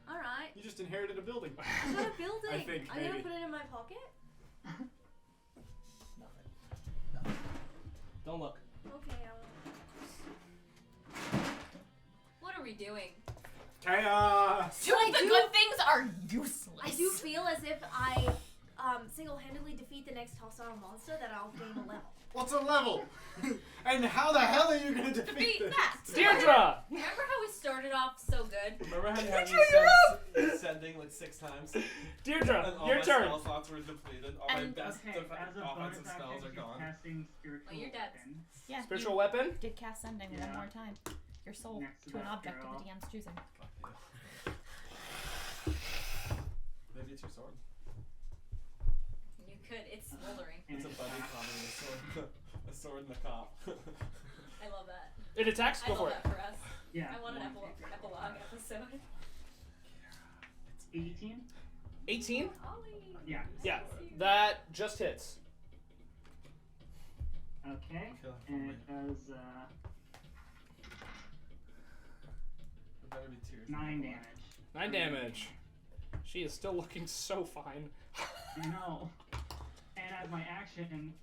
All right. You just inherited a building. I got a building. I think, I'm gonna maybe. put it in my pocket. Don't look. Okay. What are we doing? Chaos! The good things are useless. I do feel as if I single-handedly defeat the next hostile monster that I'll gain a level. What's a level? And how the hell are you gonna defeat Defeat this? that. Deirdre! Remember how we started off so good? Remember how you had me sending like 6 times? Deirdre, And all your my turn. spell slots were depleted. All my And- best Okay, as a bonus offensive action, spells are she's gone. casting spiritual Oh, you're dead. weapon. Yeah, Spiritual weapon? you did cast sending one Yeah. more time. Your soul Next to to an that object girl. of the DM's choosing. Maybe it's your sword. You could. It's smoldering. And It's a buddy comedy, a sword and a cop. I love that. It attacks? I Go love for it. that for us. Yeah. I want an one. epilogue episode. 18? 18? Ollie. Yeah. Yeah, that just hits. Okay. Kill it for And me. it does It better be tears. 9 damage. 9 damage. She is still looking so fine. I know. And as my action,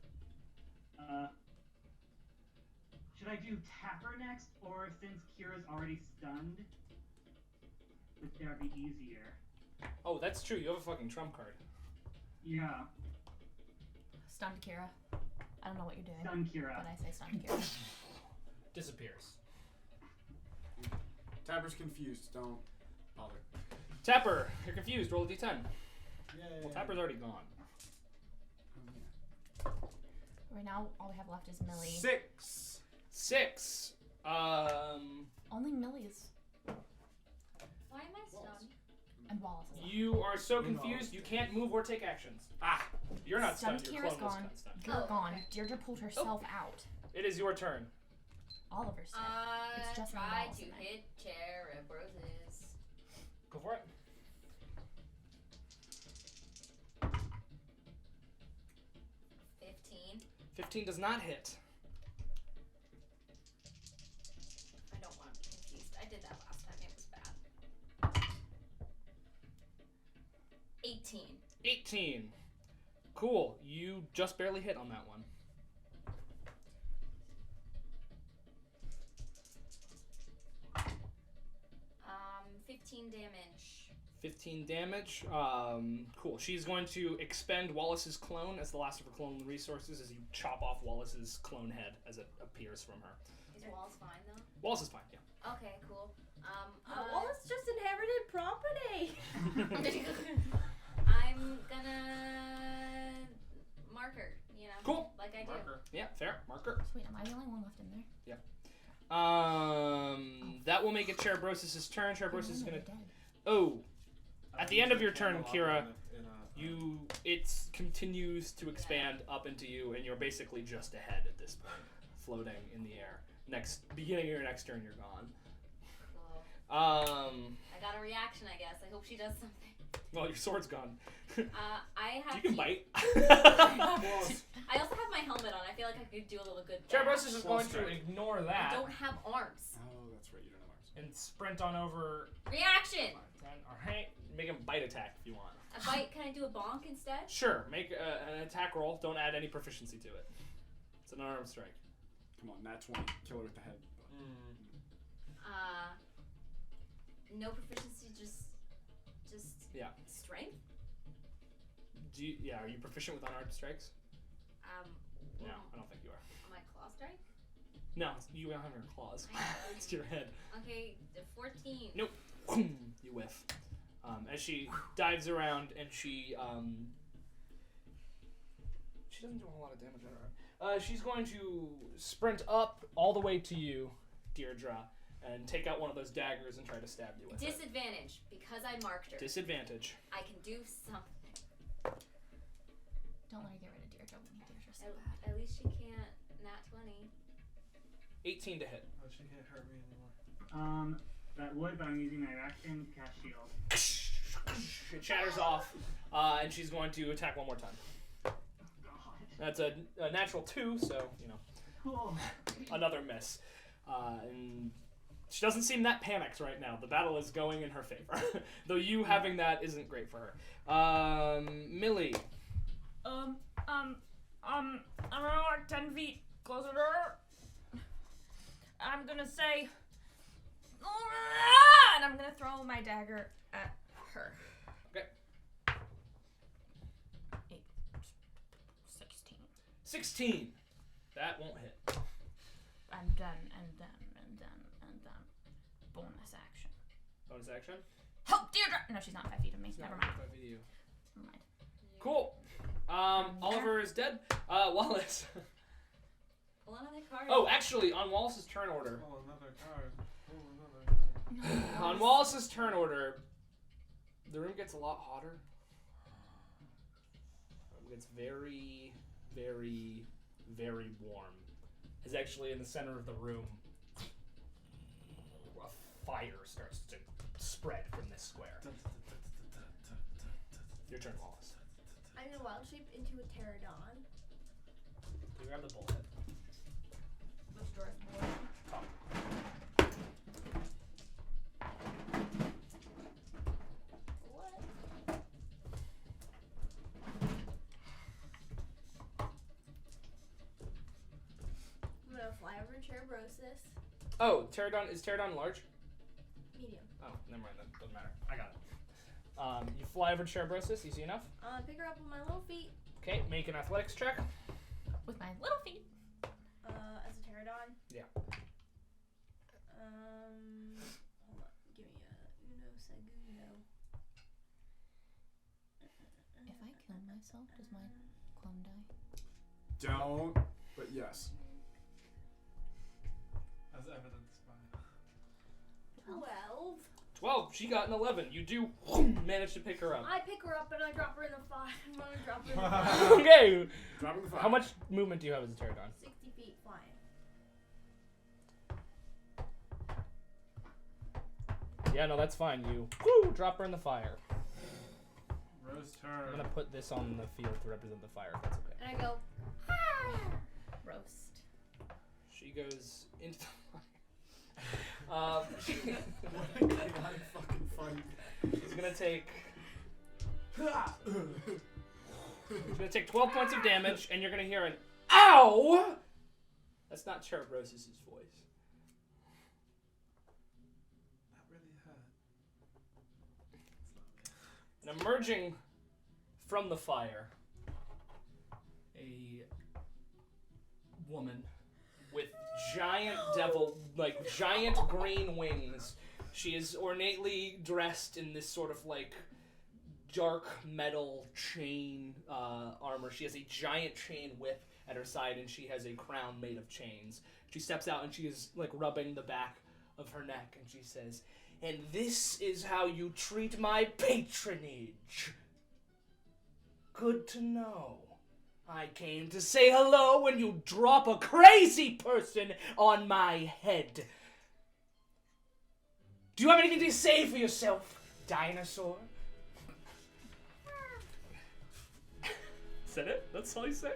should I do Tapper next, or since Kira's already stunned, would that be easier? Oh, that's true. You have a fucking trump card. Yeah. Stunned Kira. I don't know what you're doing, Stun Kira. but I say stunned Kira. Disappears. Tapper's confused. Don't bother. Tapper, you're confused. Roll a d10. Yay. Well, Tapper's already gone. Right now, all we have left is Millie. 6. 6. Only Millie's Why am I stunned? and Wallace is left. You are so confused you can't move or take actions. Ah! You're not stunned. Stunned Your Kira's clone was gone. stunned. You're Oh, gone. okay. Deirdre pulled herself out. It is your turn. Oliver's dead. It's just Try Wallace to and I. hit Cerebrosus. Go for it. 15. 15 does not hit. I don't want to be confused. I did that last time. It was bad. 18. 18. Cool. You just barely hit on that one. 15 damage. 15 damage. Cool. She's going to expend Wallace's clone as the last of her clone resources as you chop off Wallace's clone head as it appears from her. Is Wallace fine though? Wallace is fine, yeah. Okay, cool. Wallace just inherited property. I'm gonna mark her, you know? Cool. Like I do. Marker. Yeah, fair. Marker. So wait, am I the only one left in there? That will make it Cerebrosus' turn. Cerebrosus is They're gonna. dead. Oh, at the end of your turn, Candelabra Kira, in a- it continues to expand up into you, and you're basically just ahead at this point, floating in the air. Beginning of your next turn, you're gone. Cool. I got a reaction, I guess. I hope she does something. Well, your sword's gone. I have. You can bite. I also have my helmet on. I feel like I could do a little good. Cerebrosus is Full going to strength. ignore I that don't have arms. Oh, that's right. You don't have arms. and sprint on over. Reaction. 5, 10. All right, make him bite attack if you want. A bite. Can I do a bonk instead? Sure, make an attack roll. Don't add any proficiency to it. It's an unarmed strike. Come on, nat 20. Kill her with the head. No proficiency, just Yeah. strength. Are you proficient with unarmed strikes? No, I don't think you are. On my claw strike. No, you don't have your claws. It's to your head. Okay, 14. Nope. You whiff. As she dives around and she doesn't do a whole lot of damage on her own. She's going to sprint up all the way to you, Deirdre, and take out one of those daggers and try to stab you with it. Disadvantage because I marked her. Disadvantage. I can do something. Don't At least she can't nat 20. 18 to hit. Oh, she can't hurt me anymore. That would, but I'm using my reaction to cast shield. It shatters off, and she's going to attack one more time. God. That's a natural 2, so, you know, Cool. another miss. And she doesn't seem that panicked right now. The battle is going in her favor. Though you having that isn't great for her. Millie. I'm gonna walk 10 feet closer to her. I'm gonna say, "Ah!" and I'm gonna throw my dagger at her. Okay. 8, 16. 16. That won't hit. And then. Bonus action. Bonus action. Help, Deirdre! No, she's not 5 feet of me. Never mind. Never mind. Cool. Oliver is dead. Wallace. Pull another card. Oh, actually, on Wallace's turn order. Oh, another card. Oh, another card. On Wallace's turn order, the room gets a lot hotter. It gets very, very, very warm. It's actually in the center of the room. A fire starts to spread from this square. Your turn, Wallace. I'm gonna wild shape into a pterodon. You grab the bullhead. Which door is more? Top. What? I'm gonna fly over to Cerebrosus. Oh, pterodon is pterodon large? Medium. Oh, never mind. That doesn't matter. I got it. You fly over to Cerebrosus. Easy enough. Pick her up with my little feet. Okay, make an athletics check. With my little feet. As a pterodon. Yeah. Hold on. Give me a uno segundo. If I kill myself, does my clone die? Don't, but yes. As evidenced by 12. 12. She got an 11. You do manage to pick her up. I pick her up and I drop her in the fire. I'm gonna drop her in the fire. Okay. Dropping the fire. How much movement do you have as a pterodon? 60 feet flying. Yeah, no, that's fine. You drop her in the fire. Rose I'm turn. gonna put this on the field to represent the fire, if that's okay. And I go, ah! Roast. She goes into the fire. What a chaotic fucking fight. She's gonna take. She's gonna take 12 points of damage, and you're gonna hear an "Ow!" That's not Cerebrosus' voice. That really hurt. And emerging from the fire, a woman with giant giant green wings. She is ornately dressed in this sort of like dark metal chain armor. She has a giant chain whip at her side, and she has a crown made of chains. She steps out and she is like rubbing the back of her neck, and she says, "And this is how you treat my patronage. Good to know. I came to say hello when you drop a crazy person on my head. Do you have anything to say for yourself, dinosaur?" Is that it? That's all you say?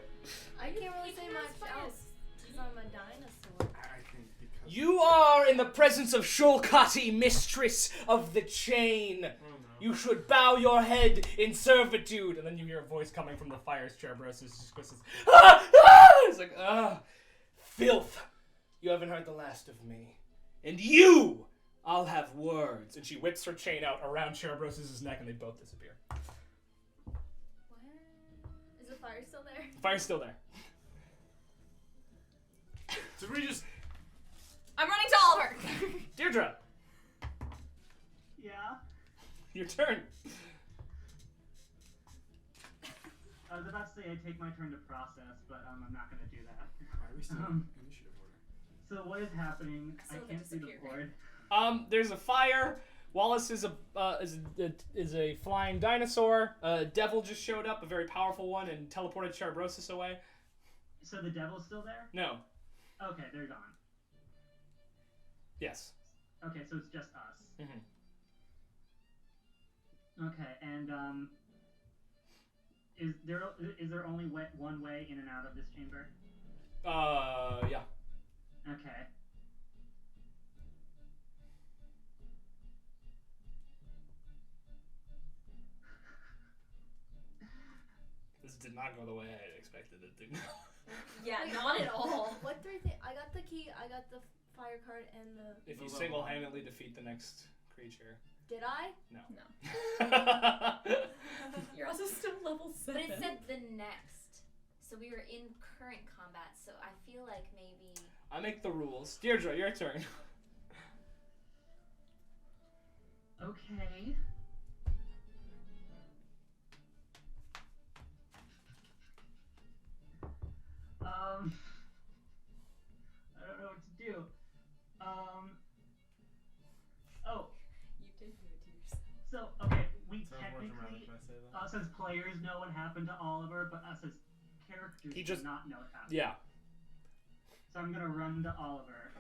I can't really say much else because I'm a dinosaur. I think because You are in the presence of Shulkati, mistress of the chain. Oh no. You should bow your head in servitude. And then you hear a voice coming from the fire's Cerebrosus. Just says, "Ah! Ah!" It's like, filth. You haven't heard the last of me. And you, I'll have words. And she whips her chain out around Cerebrosus' neck, and they both disappear. What? Is the fire still there? The fire's still there. So we just I'm running to Oliver. Deirdre, Yeah. your turn. I was about to say I take my turn to process, but I'm not gonna do that. why are we still in initiative order? So what is happening? So I they can't see the disappear. board. There's a fire. Wallace is a flying dinosaur. Devil just showed up, a very powerful one, and teleported Cerebrosus away. So the devil's still there? No. Okay, they're gone. Yes. Okay, so it's just us. Mm-hmm. Okay, and is there only one way in and out of this chamber? Yeah. Okay. This did not go the way I had expected it to. Yeah, not at all. What 3 things? I got the key, I got the fire card, and the. If you single-handedly defeat the next creature. Did I? No. You're also still level 7. But it said the next. So we were in current combat, so I feel like maybe. I make the rules. Deirdre, your turn. Okay. I don't know what to do. Oh, You did do it to yourself. so okay, we Sounds more dramatic technically, if I say that. us as players know what happened to Oliver, but us as characters He do just- not know what happened. Yeah. So I'm gonna run to Oliver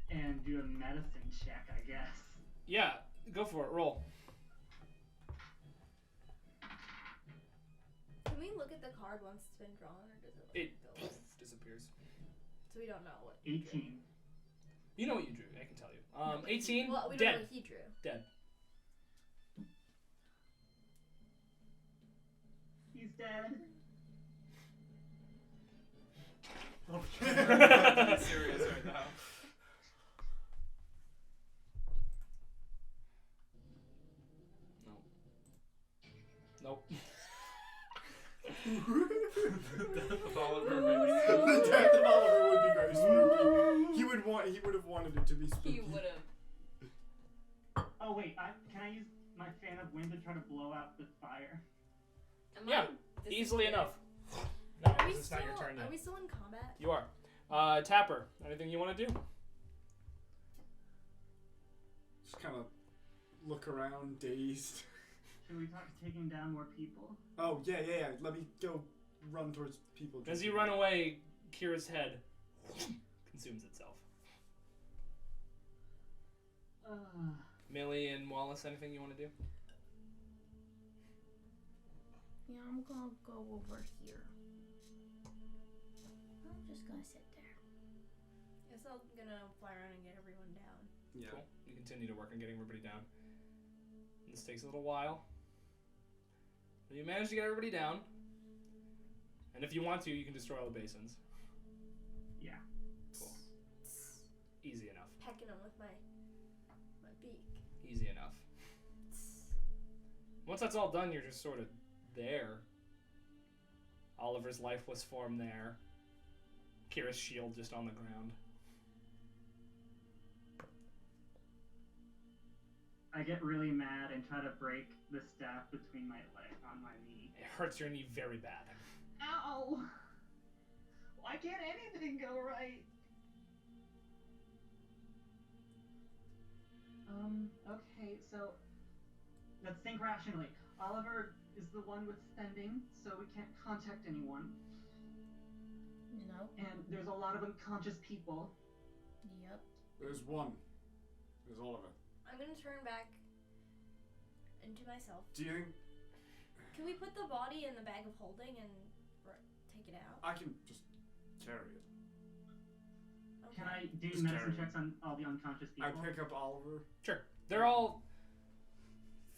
and do a medicine check, I guess. Yeah. Go for it. Roll. Can we look at the card once it's been drawn, or does it? It go? disappears. So we don't know what. he drew. 18. You know what you drew. I can tell you. No, but 18. Well, we don't know Dead. what he drew. Dead. He's dead. I'm serious right now. Nope. The death of Oliver maybe. The death of Oliver would be very spooky. He would have wanted it to be spooky. He would have. Oh wait, can I use my fan of wind to try to blow out the fire? Yeah, easily enough. No, Are we it's still? not your turn Are yet. we still in combat? You are. Tapper, anything you want to do? Just kind of look around, dazed. Should we talk taking down more people? Oh, yeah. Let me go run towards people. As you run away, Kira's head consumes itself. Millie and Wallace, anything you want to do? Yeah, I'm gonna go over here. I'm just gonna sit there. Guess I'm gonna fly around and get everyone down. Yeah. Cool. You continue to work on getting everybody down. This takes a little while. But you manage to get everybody down. And if you want to, you can destroy all the basins. Yeah. Cool. Easy enough. Pecking them with my beak. Easy enough. Once that's all done, you're just sort of there. Oliver's lifeless form there. Kira's shield just on the ground. I get really mad and try to break the staff between my leg on my knee. It hurts your knee very bad. Ow! Why can't anything go right? Okay, so let's think rationally. Oliver is the one with spending, so we can't contact anyone. No. And there's a lot of unconscious people. Yep. There's one. There's Oliver. I'm gonna turn back into myself. Do you think Can we put the body in the bag of holding and take it out? I can just carry it? Okay. Can I do Just medicine carry it. checks on all the unconscious people? I pick up Oliver. Sure. They're all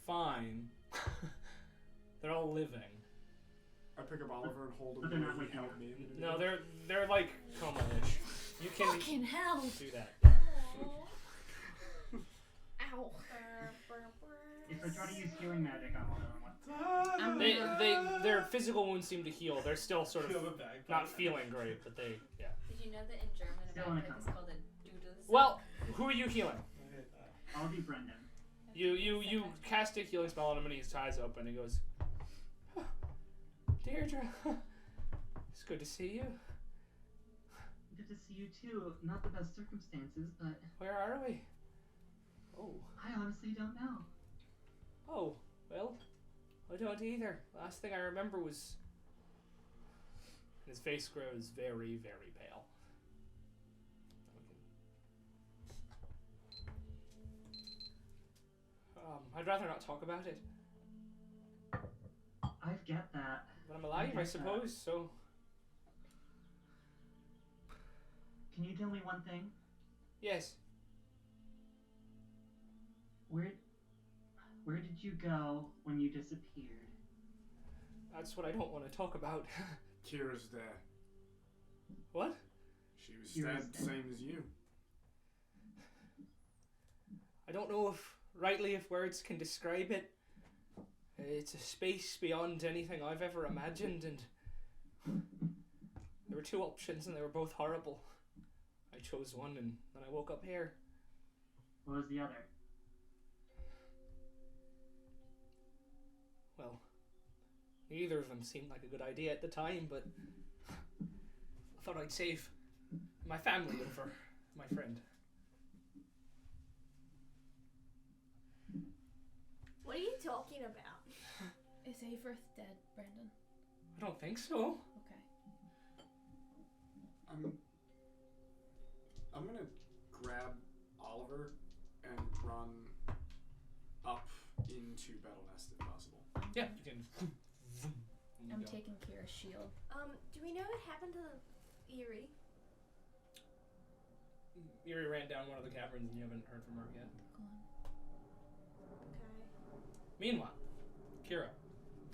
fine. They're all living. I pick up Oliver and hold him. But they're where not he waking held up. me. No, they're like coma-ish. You can Fucking hell! do that. Ow. If I try to use healing magic on all of them, what? Their physical wounds seem to heal. They're still sort of Feel the bag. not feeling great, but they, yeah. Did you know that in German a Still in a bagpipe is coma. called a doodle? Well, who are you healing? I hate that. I'll be Brendan. You cast a healing spell on him and his eyes open. He goes, "Huh, Deirdre, it's good to see you. Good to see you too. Not the best circumstances, but Where are we? Oh, I honestly don't know. oh, well, I don't either. Last thing I remember was His face grows very, very pale. I'd rather not talk about it. I get that. But I'm alive, I get suppose, so... Can you tell me one thing? Yes. Where did you go when you disappeared? That's what I don't want to talk about. Kira's there. What? She was Kira's dead, dead. same as you. I don't know if words can describe it. It's a space beyond anything I've ever imagined, and there were two options and they were both horrible. I chose one and then I woke up here. What was the other? Well, neither of them seemed like a good idea at the time, but I thought I'd save my family over my friend. What are you talking about? Is Averth dead, Brandon? I don't think so. Okay. I'm gonna grab Oliver and run up into Battle Nest if possible. Yeah, you can. And you I'm go. taking Kira's shield. Do we know what happened to Eerie? Yuri ran down one of the caverns and you haven't heard from her yet. Go on. Okay. Meanwhile, Kira,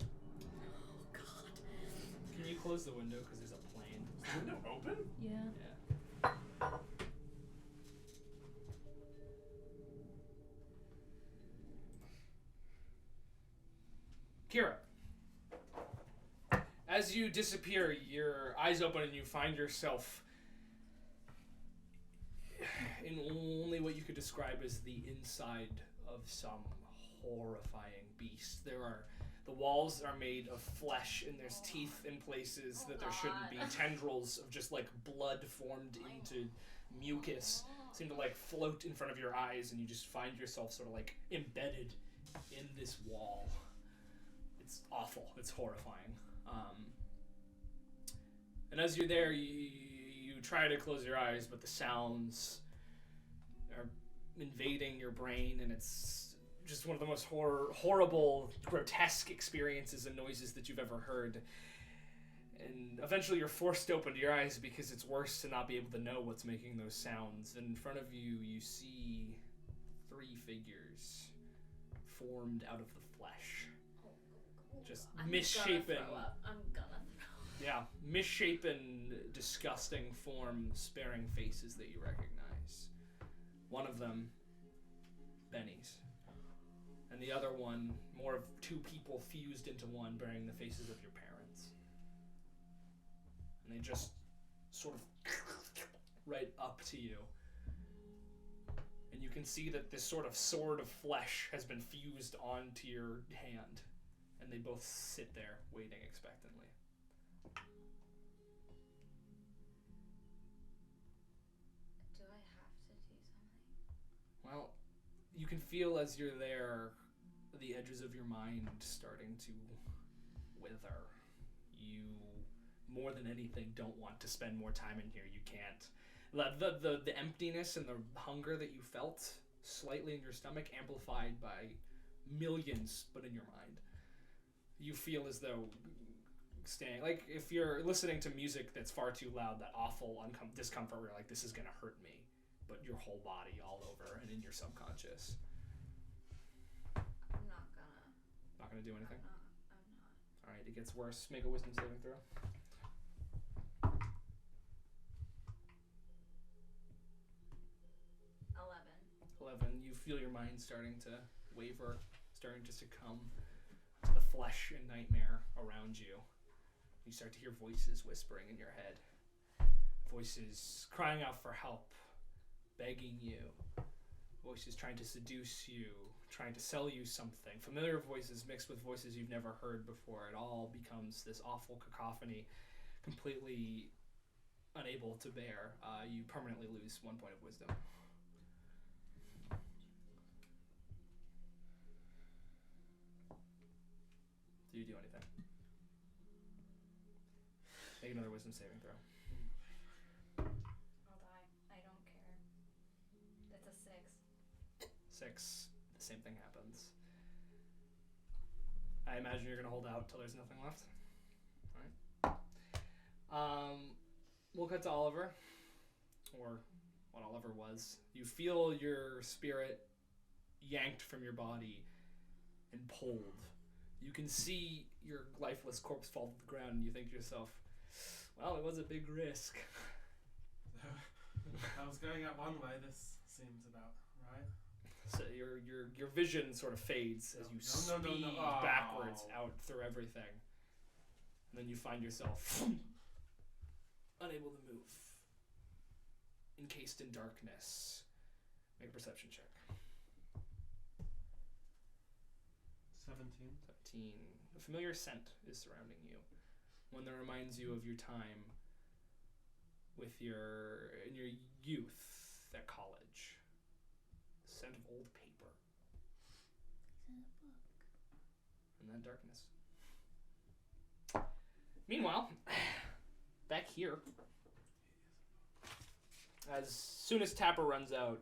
Oh God. can you close the window because there's a plane? Is the window open? Yeah. Yeah. Kira, as you disappear, your eyes open and you find yourself in only what you could describe as the inside of some horrifying beast. The walls are made of flesh and there's teeth in places that there shouldn't be. Tendrils of just like blood formed into mucus seem to like float in front of your eyes, and you just find yourself sort of like embedded in this wall. It's awful. It's horrifying. And as you're there, you try to close your eyes, but the sounds are invading your brain, and it's just one of the most horrible, grotesque experiences and noises that you've ever heard. And eventually you're forced to open your eyes because it's worse to not be able to know what's making those sounds. And in front of you, you see 3 figures formed out of the flesh. Just misshapen. I'm gonna throw up. Yeah, misshapen, disgusting forms bearing faces that you recognize. One of them, Benny's. And the other one, more of 2 people fused into one, bearing the faces of your parents. And they just sort of right up to you. And you can see that this sort of sword of flesh has been fused onto your hand. And they both sit there, waiting expectantly. Do I have to do something? Well, you can feel as you're there, the edges of your mind starting to wither. You, more than anything, don't want to spend more time in here. You can't. The emptiness and the hunger that you felt slightly in your stomach, amplified by millions, but in your mind. You feel as though staying, like if you're listening to music that's far too loud, that awful discomfort where you're like, this is gonna hurt me, but your whole body all over and in your subconscious. I'm not Not gonna do anything? I'm not. Alright, it gets worse. Make a wisdom saving throw. 11. You feel your mind starting to waver, starting to succumb to the flesh and nightmare around you. You start to hear voices whispering in your head. Voices crying out for help, begging you. Voices trying to seduce you, trying to sell you something. Familiar voices mixed with voices you've never heard before. It all becomes this awful cacophony, completely unable to bear. You permanently lose 1 point of wisdom. Do you do anything? Make another wisdom saving throw. I'll die. I don't care. That's a 6. 6. The same thing happens. I imagine you're gonna hold out till there's nothing left. Alright. We'll cut to Oliver. Or what Oliver was. You feel your spirit yanked from your body and pulled. You can see your lifeless corpse fall to the ground and you think to yourself, well, it was a big risk. I was going out one way. This seems about right. So your vision sort of fades as you speed backwards out through everything. And then you find yourself unable to move. Encased in darkness. Make a perception check. 17. 17. A familiar scent is surrounding you. One that reminds you of your time in your youth at college. Scent of old paper. And then darkness. Meanwhile, back here, as soon as Tapper runs out,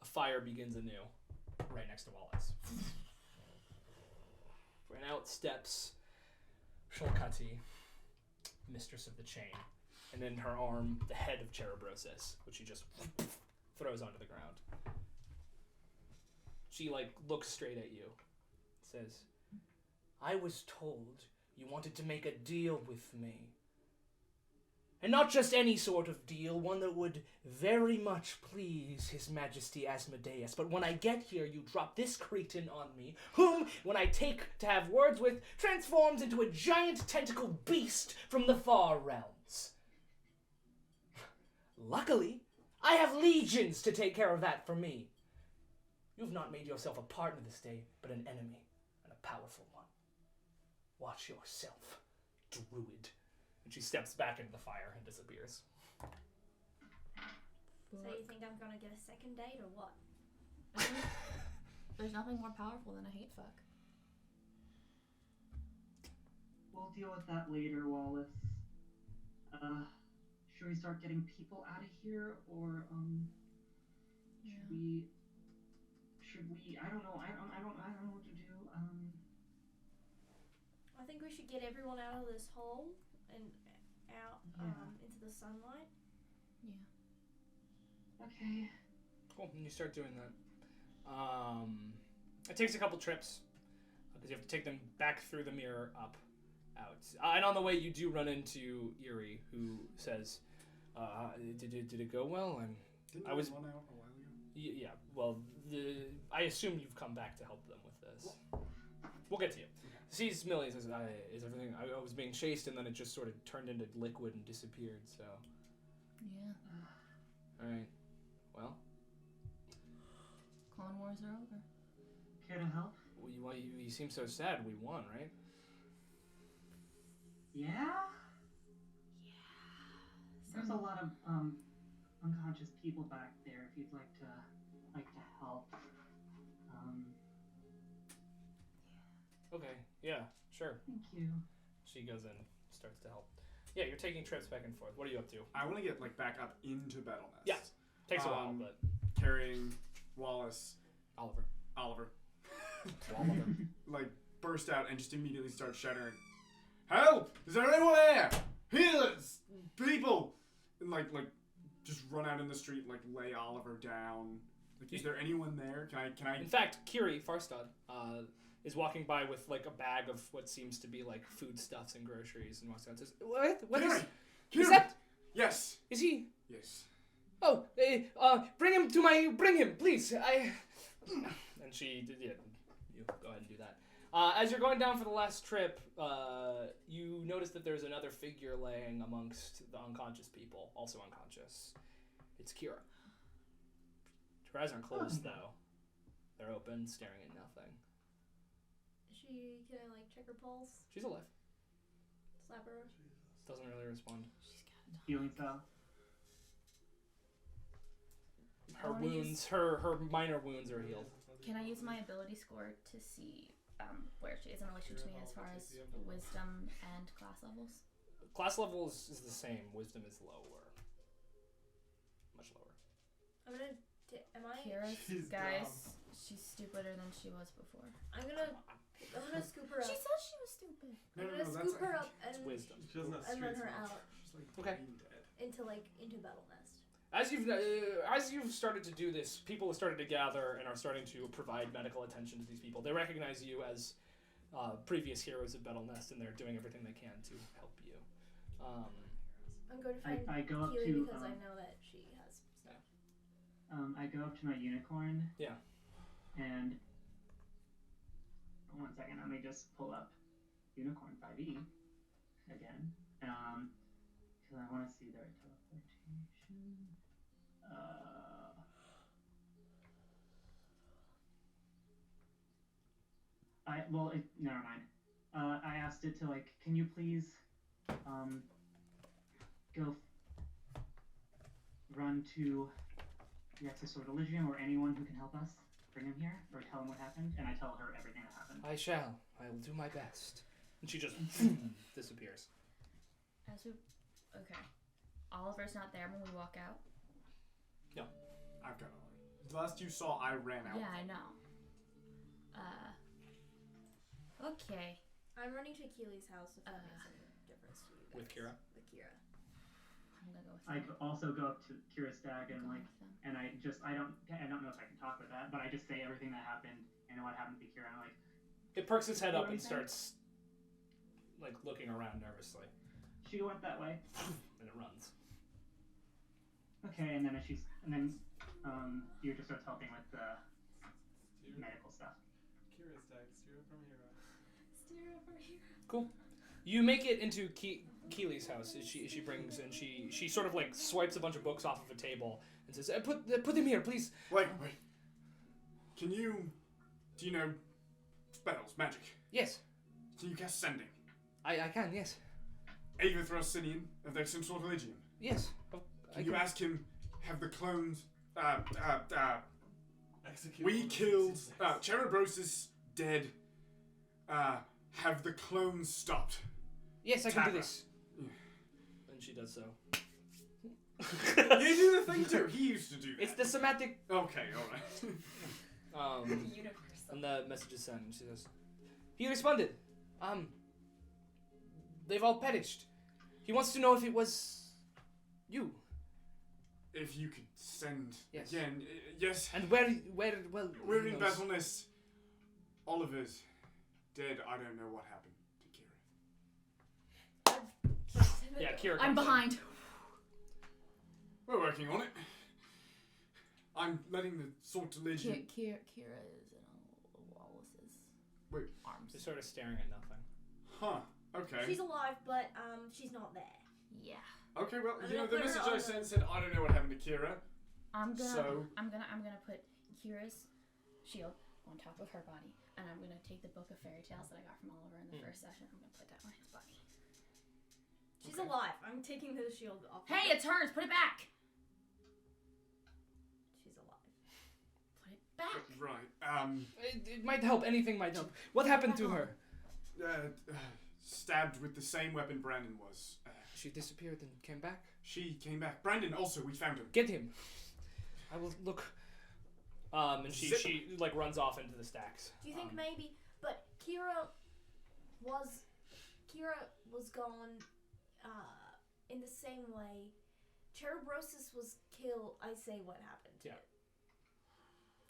a fire begins anew, right next to Wallace. And out steps Shulkati, mistress of the chain, and in her arm, the head of Cerebrosus, which she just throws onto the ground. She, looks straight at you, says, I was told you wanted to make a deal with me. And not just any sort of deal, one that would very much please His Majesty Asmodeus. But when I get here, you drop this cretin on me, whom, when I take to have words with, transforms into a giant tentacle beast from the far realms. Luckily, I have legions to take care of that for me. You've not made yourself a partner this day, but an enemy, and a powerful one. Watch yourself, druid. And she steps back into the fire and disappears. So you think I'm gonna get a second date or what? There's nothing more powerful than a hate fuck. We'll deal with that later, Wallace. Should we start getting people out of here, or should we? I don't know. I don't know what to do. I think we should get everyone out of this hole and out into the sunlight. Yeah. Okay. Cool, and you start doing that. It takes a couple trips, because you have to take them back through the mirror up, out. And on the way, you do run into Eerie, who says, did it go well? Didn't I was run out a while ago? Yeah, well, I assume you've come back to help them with this. We'll get to you. Sees Millie and says, is everything... I was being chased, and then it just sort of turned into liquid and disappeared, so... Yeah. Alright. Well? Clone Wars are over. Care to help? Well, you seem so sad. We won, right? Yeah? There's a lot of unconscious people back there. If you'd like to help. Okay, yeah, sure. Thank you. She goes in, starts to help. Yeah, you're taking trips back and forth. What are you up to? I want to get back up into Battlenest. Yeah. Takes a while, but... Carrying Wallace. Oliver. Oliver. Oliver. Burst out and just immediately start shuddering. Help! Is there anyone there? Healers! People! And just run out in the street and lay Oliver down. Is there anyone there? Can I? In fact, Kiri Farstad is walking by with a bag of what seems to be foodstuffs and groceries, and walks down and says, "What is? Kiri! Is that? Yes. Is he? Yes. Oh, bring him, please. And she did. Yeah, you go ahead and do that. As you're going down for the last trip, you notice that there's another figure laying amongst the unconscious people, also unconscious. It's Kira. Her eyes aren't closed, though. They're open, staring at nothing. Can I check her pulse? She's alive. Slap her? Doesn't really respond. Healing spell. Her wounds, her minor wounds are healed. Can I use my ability score to see where she is in relation to me as far as wisdom and class levels? Class level is the same. Wisdom is lower. Much lower. I'm gonna. Am I? Kira's, She's guys, dumb. she's stupider than she was before. I'm gonna scoop her She up. said she was stupid. I'm gonna scoop her up It's and wisdom. She doesn't have run street her smarts. out She's like Okay. brain dead. into Battle Nest. As you've started to do this, people have started to gather and are starting to provide medical attention to these people. They recognize you as previous heroes of Battle Nest, and they're doing everything they can to help you. I'm going to find I go up Keely to because I know that she has stuff. I go up to my unicorn. Yeah. And 1 second, let me just pull up unicorn 5e again. Because I want to see their teleportation. Never mind. I asked it to can you please, go run to the Exorcist Elysium or anyone who can help us, bring him here, or tell him what happened, and I tell her everything that happened. I shall. I will do my best. And she just disappears. Okay. Oliver's not there when we walk out. I've got on. The last you saw, I ran out. Yeah, I know. Okay. I'm running to Keely's house if that makes any difference to you guys. With Kira? With Kira. I'm gonna go with I them. also go up to Kira's stag and Go with them. and I don't know if I can talk with that, but I just say everything that happened and what happened to Kira. I'm like, It perks its head up and Anything? starts looking around nervously, she went that way. and it runs. Okay, and then you just starts helping with the medical stuff. Curious tag, steer from hero. Steer over here. Cool. You make it into Keely's house. She brings and she sort of swipes a bunch of books off of a table and says, "Put them here, please." Wait. Do you know spells, magic? Yes, Can you cast sending? I can. Yes, Ava Thrustinian of the Exorcist Elysium. yes. Can you ask him, have the clones, Execute we 1 killed, 66. Cerebrosus dead, have the clones stopped? Yes, I can do Tapa. this. And she does so. You do the thing too, he used to do that. It's the somatic. Okay, alright. Universal. And the message is sent. And she says, he responded, they've all perished. He wants to know if it was you. If you could send Yes. again, yes. And where, well... We're who in knows? Battle Nest. Oliver's dead. I don't know what happened to Kira. Yeah, Kira I'm comes in. behind. We're working on it. I'm letting the Sword to Legion. Kira is in Wallace's Wait. arms. She's sort of staring at nothing. Huh. Okay. She's alive, but she's not there. Yeah. Okay, well, I'm you know, gonna the put her message on I the- sent said, I don't know what happened to Kira. I'm gonna So- I'm gonna put Kira's shield on top of her body, and I'm gonna take the book of fairy tales that I got from Oliver in the first session. I'm gonna put that on his body. She's Okay. alive. I'm taking the shield off. Hey, it's hers. Put it back. She's alive. Put it back. Right. It might help. Anything might help. What happened to her? Stabbed with the same weapon Brandon was. She disappeared and came back. She came back. Brandon, also, we found him. Get him. I will look. And she Zip. runs off into the stacks. Do you think maybe? But Kira was gone in the same way. Cerebrosus was killed. I say what happened. To Yeah. it.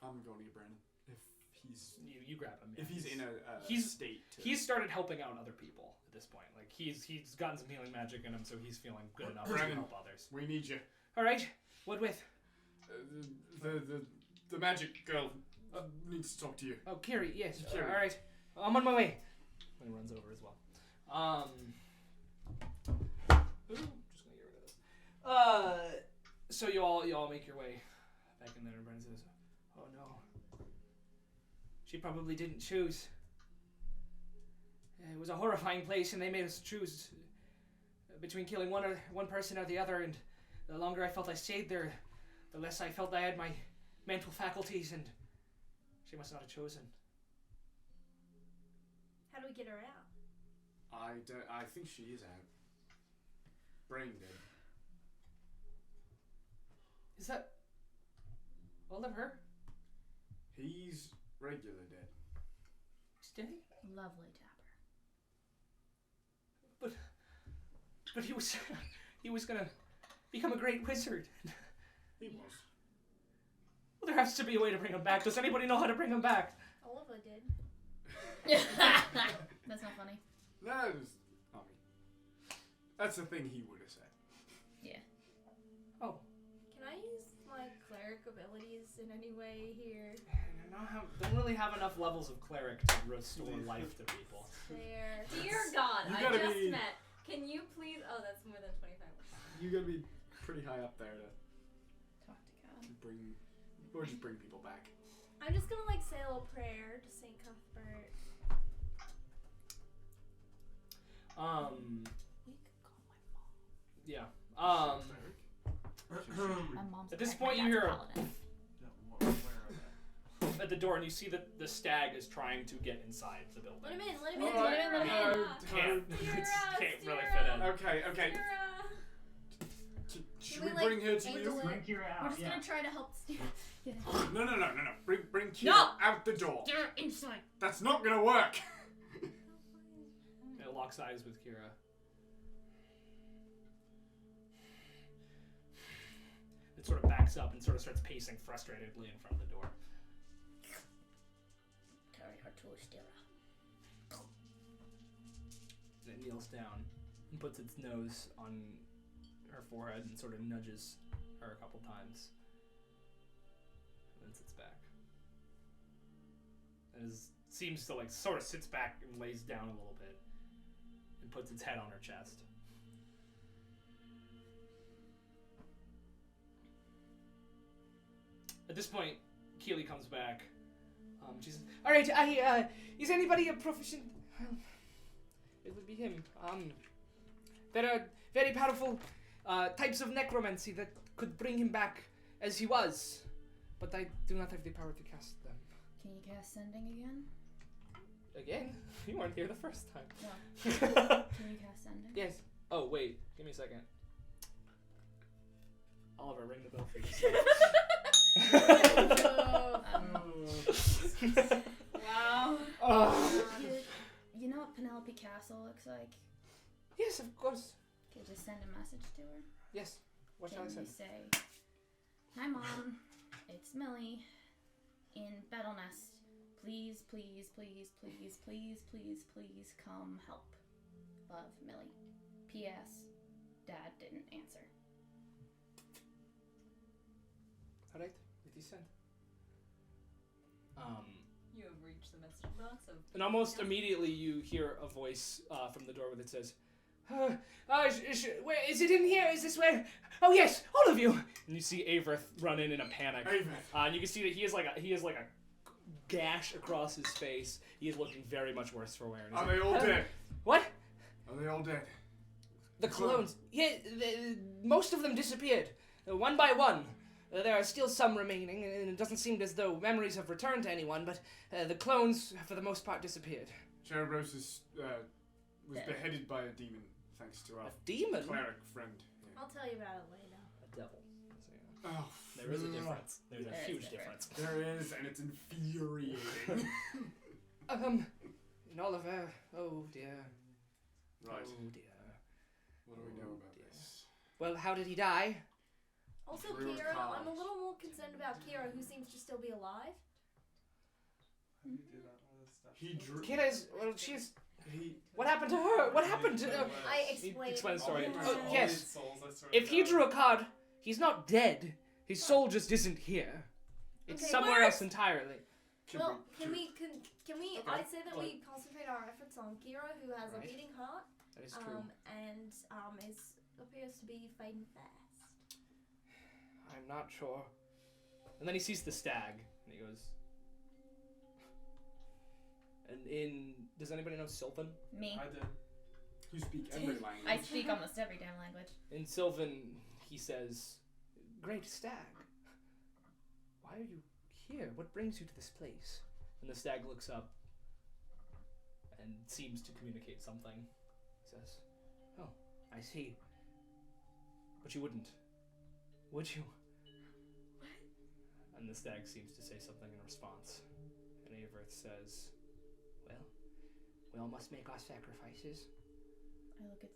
I'm going to get Brandon. If he's You grab him. Yeah. if he's in a he's- state to... He's started helping out other people at this point. Like he's gotten some healing magic in him, so he's feeling good enough to Brandon. help others. We need you. All right. What with? The magic girl needs to talk to you. Oh, Kiri. Yes. Kiri. All right. I'm on my way. And he runs over as well. Ooh, just gonna get rid of this. So you all make your way back in there, and Brandon says, "Oh no. She probably didn't choose. It was a horrifying place, and they made us choose between killing one person or the other. And the longer I felt I stayed there, the less I felt I had my mental faculties, and she must not have chosen." How do we get her out? I think she is out. brain dead. Is that all of her? He's regular dead. He's dead? Lovely Tapper. But he was gonna become a great wizard. He was. Well, there has to be a way to bring him back. Does anybody know how to bring him back? Oliver did. That's not funny. That is not me. That's the thing he would have said. Oh, Can I use my cleric abilities in any way here? don't really have enough levels of cleric to restore life to people. There. Dear God, You I gotta just be- met. Can you please? Oh, that's more than 25. You gotta be pretty high up there Talk to God. to bring, or just bring people back. I'm just gonna like say a little prayer to Saint Cuthbert. You could call my mom. Yeah. My mom's At this pregnant, point you that's hear a paladin. Where are they? at the door, and you see that the stag is trying to get inside the building. Let him in. Let him in. Oh, Let him in. Let him in. Can't, Steer us, can't really steer fit us. in. Okay. Kira. Should we, we like, bring her to angle you? it? Bring Kira We're out. just Yeah. gonna try to help steer. Get it. No. Bring Kira No! out the door. Get her inside. That's not gonna work. And it locks eyes with Kira. It sort of backs up and sort of starts pacing frustratedly in front of the door. Carry her to Stira. And it kneels down and puts its nose on her forehead and sort of nudges her a couple times. And then sits back. And seems to like sort of sits back and lays down a little bit and puts its head on her chest. At this point, Keely comes back. She says, "All right, is anybody a proficient? It would be him. There are very powerful types of necromancy that could bring him back as he was, but I do not have the power to cast them. Can you cast sending again? Again? You weren't here the first time." No. Can you cast sending? Yes. Oh wait, give me a second. Oliver, ring the bell for Wow. You know what Penelope Castle looks like? Yes, of course. Can you just send a message to her? Yes. What shall I Can say? you say, "Hi Mom, it's Millie in Bettlenest. Please, please, please, please, please, please, please come help. Love, Millie. P.S. Dad didn't answer." All right. It is sent. You have reached the message box of. And almost immediately you hear a voice from the door that says, where is it in here? Is this where? Oh yes, all of you. And you see Averith run in a panic. And you can see that he has like a gash across his face. He is looking very much worse for wear. And he's Are like, they all dead? What? Are they all dead? The clones. Yeah, most of them disappeared, one by one. There are still some remaining, and it doesn't seem as though memories have returned to anyone, but the clones, for the most part, disappeared. Cerebrosus was Dead. beheaded by a demon, thanks to our A demon? cleric friend. Yeah. I'll tell you about it later. A devil. So, yeah. Oh, There is a difference. There's a There is huge a difference. difference. There is, and it's infuriating. And Oliver, oh dear. Right. Oh dear. What do we know about this? Well, how did he die? Also, Through Kira, I'm a college. little more concerned about Kira, who seems to still be alive. How do you do that with this stuff? He drew. Kira's, well, she's, He. what happened to her? What happened to her? I He explained. explains the story. Yeah. Oh, All yes. these souls I swear If to he God. drew a card, he's not dead. His soul just isn't here. It's Okay, somewhere what? else entirely. Well, can we? Okay, I say that go we concentrate our efforts on Kira, who has Right. a beating heart, That is true. and appears to be fading fast. I'm not sure. And then he sees the stag, and he goes. And does anybody know Sylvan? Me. I did. You speak every language. I speak almost every damn language. In Sylvan, he says, "Great stag, why are you here? What brings you to this place?" And the stag looks up and seems to communicate something. He says, "Oh, I see. But you wouldn't. Would you? And the stag seems to say something in response. And Averith says, well, we all must make our sacrifices. I look at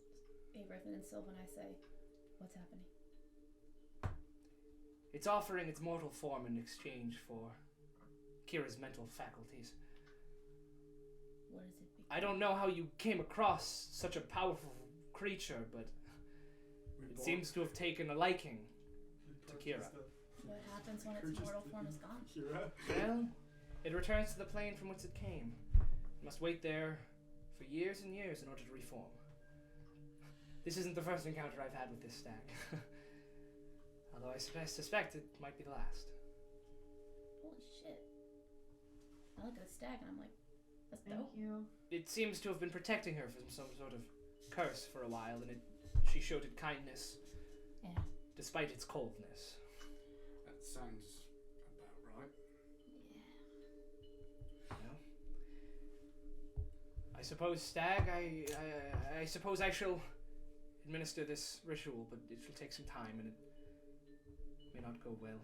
Averith and Sylvan and I say, what's happening? It's offering its mortal form in exchange for Kira's mental faculties. What is it? I don't know how you came across such a powerful creature, but it seems to have taken a liking to Kira. What happens when its mortal form is gone? Kira? Well, it returns to the plane from whence it came. It must wait there for years and years in order to reform. This isn't the first encounter I've had with this stag. Although I suspect it might be the last. Holy shit. I look at the stag and I'm like, that's Thank dope. you. It seems to have been protecting her from some sort of curse for a while, and she showed it kindness, Yeah. despite its coldness. That sounds about right. Well, I suppose, Stag, I suppose I shall administer this ritual, but it will take some time, and it may not go well.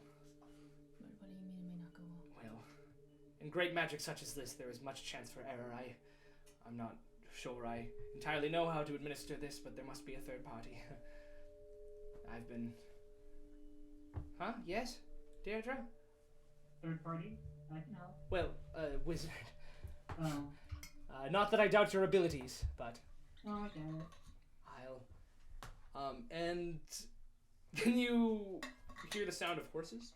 What do you mean it may not go well? Well, in great magic such as this, there is much chance for error. I'm not sure I entirely know how to administer this, but there must be a third party. I've been... Huh? Yes? Deirdre? Third party? I can help. Well, wizard. Oh. Not that I doubt your abilities, but Oh, I get it. and can you hear the sound of horses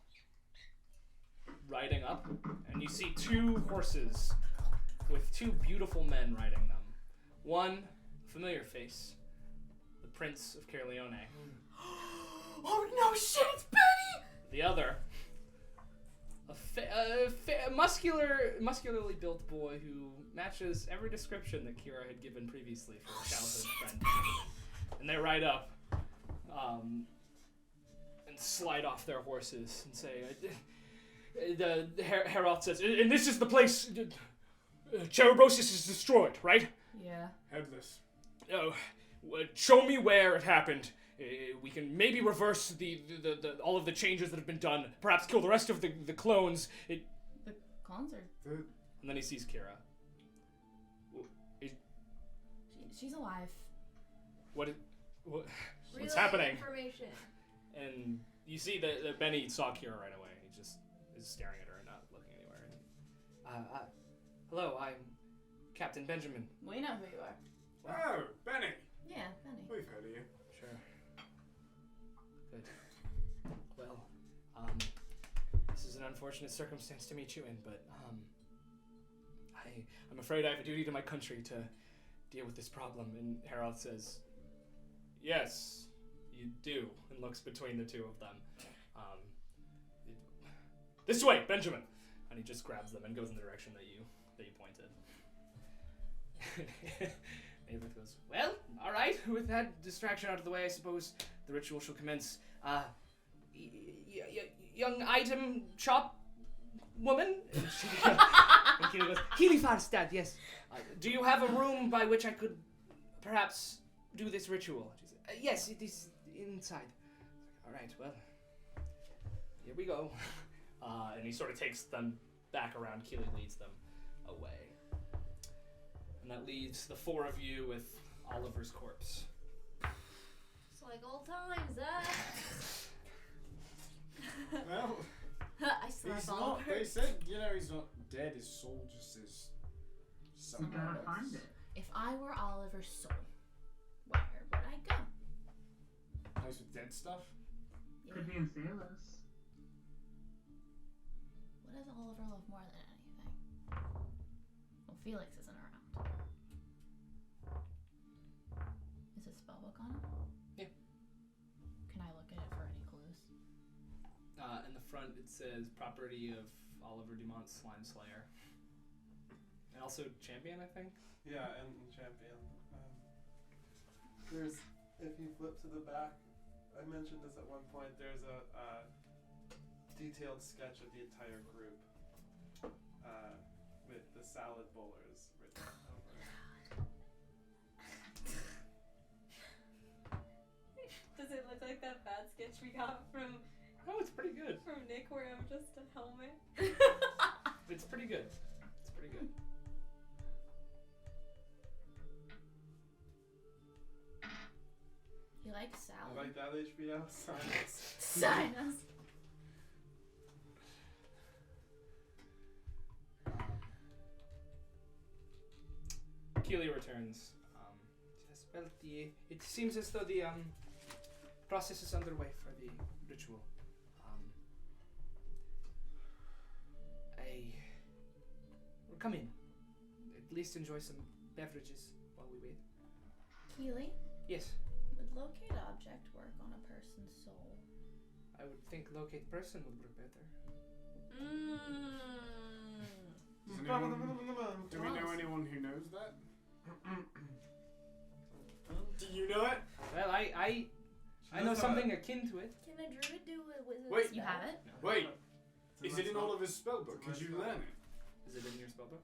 riding up? And you see two horses with two beautiful men riding them. One, familiar face, the Prince of Caerleone. Oh no, shit, it's Benny! The other, a muscularly built boy who matches every description that Kira had given previously for a childhood friend. And they ride up, and slide off their horses and say, the Herald says, and this is the place, Cerebrosus is destroyed, right? Yeah. Headless. Oh, show me where it happened. We can maybe reverse the all of the changes that have been done. Perhaps kill the rest of the clones. The clones are... And then he sees Kira. She's alive. What's Relay happening? Information. And you see that Benny saw Kira right away. He just is staring at her and not looking anywhere. Hello, I'm Captain Benjamin. We know who you are. Oh, Benny. Yeah, Benny. We've heard of you. Sure. Good. Well, this is an unfortunate circumstance to meet you in, but I'm afraid I have a duty to my country to deal with this problem. And Harold says, yes, you do, and looks between the two of them. This way, Benjamin! And he just grabs them and goes in the direction that you pointed. Averith goes, well, alright, with that distraction out of the way, I suppose the ritual shall commence. Young item shop woman? And Kira goes, Healyfarstad, yes. Do you have a room by which I could perhaps do this ritual? She said, yes, it is inside. Alright, well, here we go. And he sort of takes them back around. Keely leads them away. And that leaves the four of you with Oliver's corpse. It's like old times, huh? Well, I slept he's all not. over. They said, he's not dead. His soul just is We somewhere gotta else. find it. If I were Oliver's soul, where would I go? Place with dead stuff. Could be in Salus. What does Oliver love more than anything? Well, Felix isn't around. Is it spellbook on him? Yeah. Can I look at it for any clues? In the front it says property of Oliver Dumont, Slime Slayer. And also Champion, I think. Yeah, and champion. There's, if you flip to the back, I mentioned this at one point, there's a detailed sketch of the entire group with the salad bowlers written over it. Does it look like that gimmick where I'm just a helmet. It's pretty good. It's pretty good. You like You salad? like that HBO? Sign us. Keely returns. Says, well, it seems as though the process is underway for the ritual. Well, come in. At least enjoy some beverages while we wait. Keely, Yes, would locate object work on a person's soul? I would think locate person would work better. Do we know anyone who knows that? Do you know it? Well, I know something akin to it. Can a druid do a wizard Wait. spell? You have it? Wait, It's is it in all of his spellbook? It's in Could my you spellbook. learn it? Is it in your spellbook?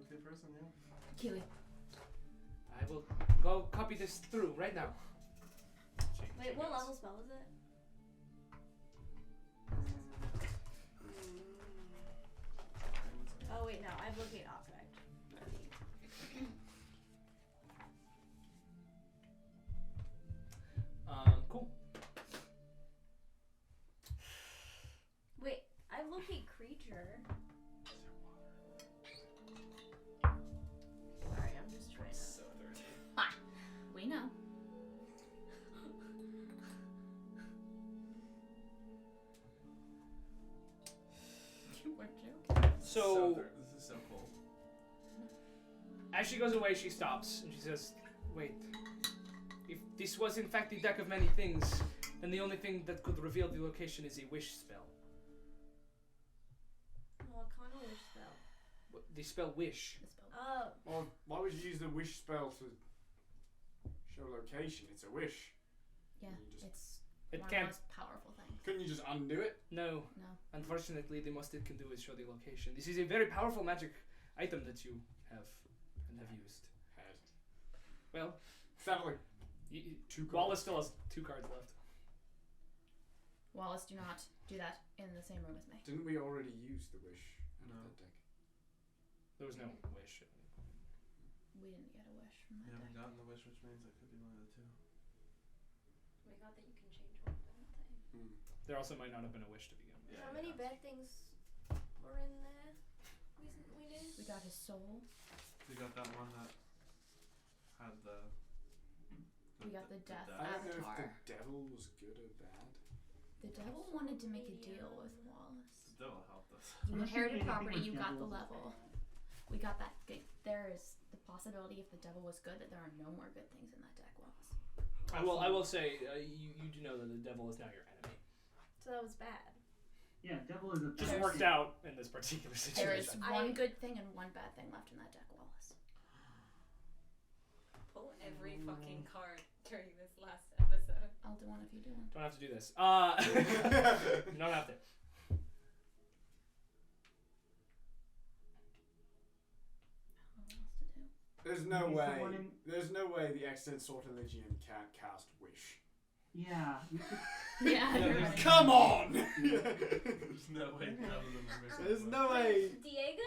Okay, person, yeah. Keely. I will go copy this through right now. Wait, what level spell is it? Oh wait, no, I have locate object. Cool. Wait, I have locate creature. Sorry, I'm just trying to. So thirsty. We know. You were joking. So, This is so cool. as she goes away, she stops and she says, wait. If this was in fact the deck of many things, then the only thing that could reveal the location is a wish spell. What kind of wish spell? The spell wish. The spell. Oh, Well, why would you use the wish spell to show location? It's a wish. Yeah, You just- it's It one can't. of the most powerful things. Couldn't you just undo it? No. No. Unfortunately, the most it can do is show the location. This is a very powerful magic item that you have and have used. Had. Well, Sounded like two Wallace still has 2 cards left. Wallace, do not do that in the same room as me. Didn't we already use the wish out No. of that deck? There was no wish. We didn't get a wish from You that haven't deck. gotten the wish, which means it could be one of the two. We got that you can change one, don't they? There also might not have been a wish to begin with. how many bad things were in there? We did. We got his soul. We got that one that had the. We got the death I don't know if Avatar. the devil was good or bad. The devil wanted to make a deal with Wallace. The devil helped us. You I'm not inherited sure anything property, with you got the devils. level. We got that. There is the possibility if the devil was good that there are no more good things in that deck, Wallace. I will say, you do know that the devil is now your enemy. So that was bad. Yeah, devil is a Just bad worked thing. out in this particular There is situation. one good thing and one bad thing left in that deck, Wallace. Pull every fucking card during this last episode. I'll do one if you do one. Don't have to do this. You don't have to. I don't know what else to do. There's no Maybe way. someone in- There's no way the excellent sortilegian can't cast wish. Yeah, we could, Yeah, No, you're there's- right. Come on! There's no way none of them are There's no way. Diego?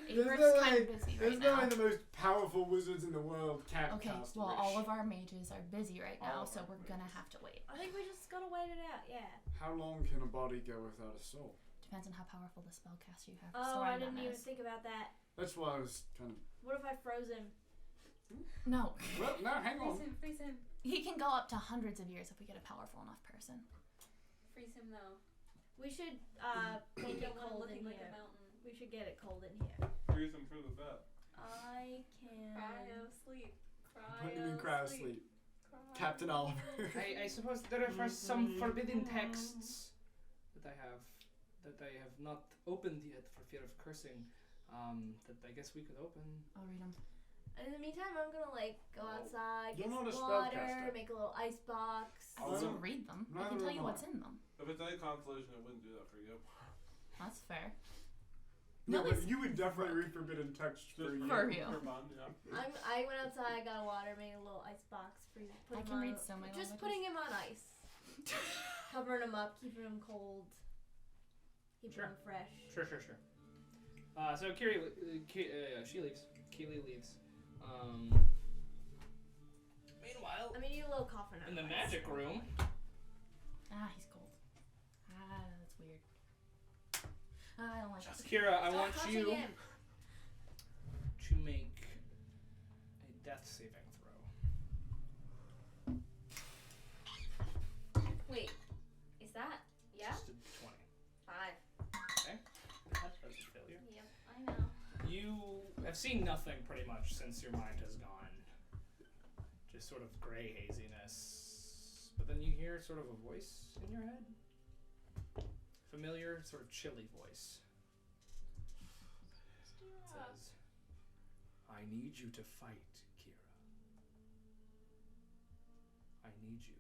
There's We're no kind way. of busy There's right no now. way the most powerful wizards in the world can't Okay, cast well, wish. all of our mages are busy right All now, of so our we're gonna mages. have to wait. I think we just gotta wait it out. Yeah. How long can a body go without a soul? Depends on how powerful the spellcaster you have. Oh, I storing didn't them even is. think about that. That's why I was kind of. What if I froze him? No, Well, no, hang on. Freeze him. he can go up to hundreds of years if we get a powerful enough person. Freeze him though. We should We make it don't want him cold in looking like here. a mountain. We should get it cold in here. Freeze him for the bet. I can. Cryo sleep. What do you mean cryo sleep? Cryo Captain Oliver. I suppose there are some forbidden texts that I have not opened yet for fear of cursing. That I guess we could open. I'll read them. And in the meantime, I'm gonna like go Oh, outside, you're get not some a water, spellcaster. make a little ice box. I Oh, can still no. read them. I Neither can tell am you I. what's in them. If it's any consolation, it wouldn't do that for you. That's fair. No, No, but it's- you would definitely read forbidden text for you. For you. For fun, yeah. I went outside, got water, made a little ice box, put I him can on. read so many Just languages. putting him on ice, covering him up, keeping him cold. Keep Sure. them fresh. Sure. So she leaves. Keely leaves. Meanwhile, I mean, you little coffin. in the magic room, Ah, he's cold. Ah, that's weird. Ah, I don't like it. Kira, I Stop want touching you him. to make a death saving throw. Wait, is that? Yeah? Just a 20. 5. Okay. That's a failure. Yep, I know. You have seen nothing pretty much since your mind has gone. Just sort of gray haziness. But then you hear sort of a voice in your head. Familiar, sort of chilly voice. It says, I need you to fight, Kira. I need you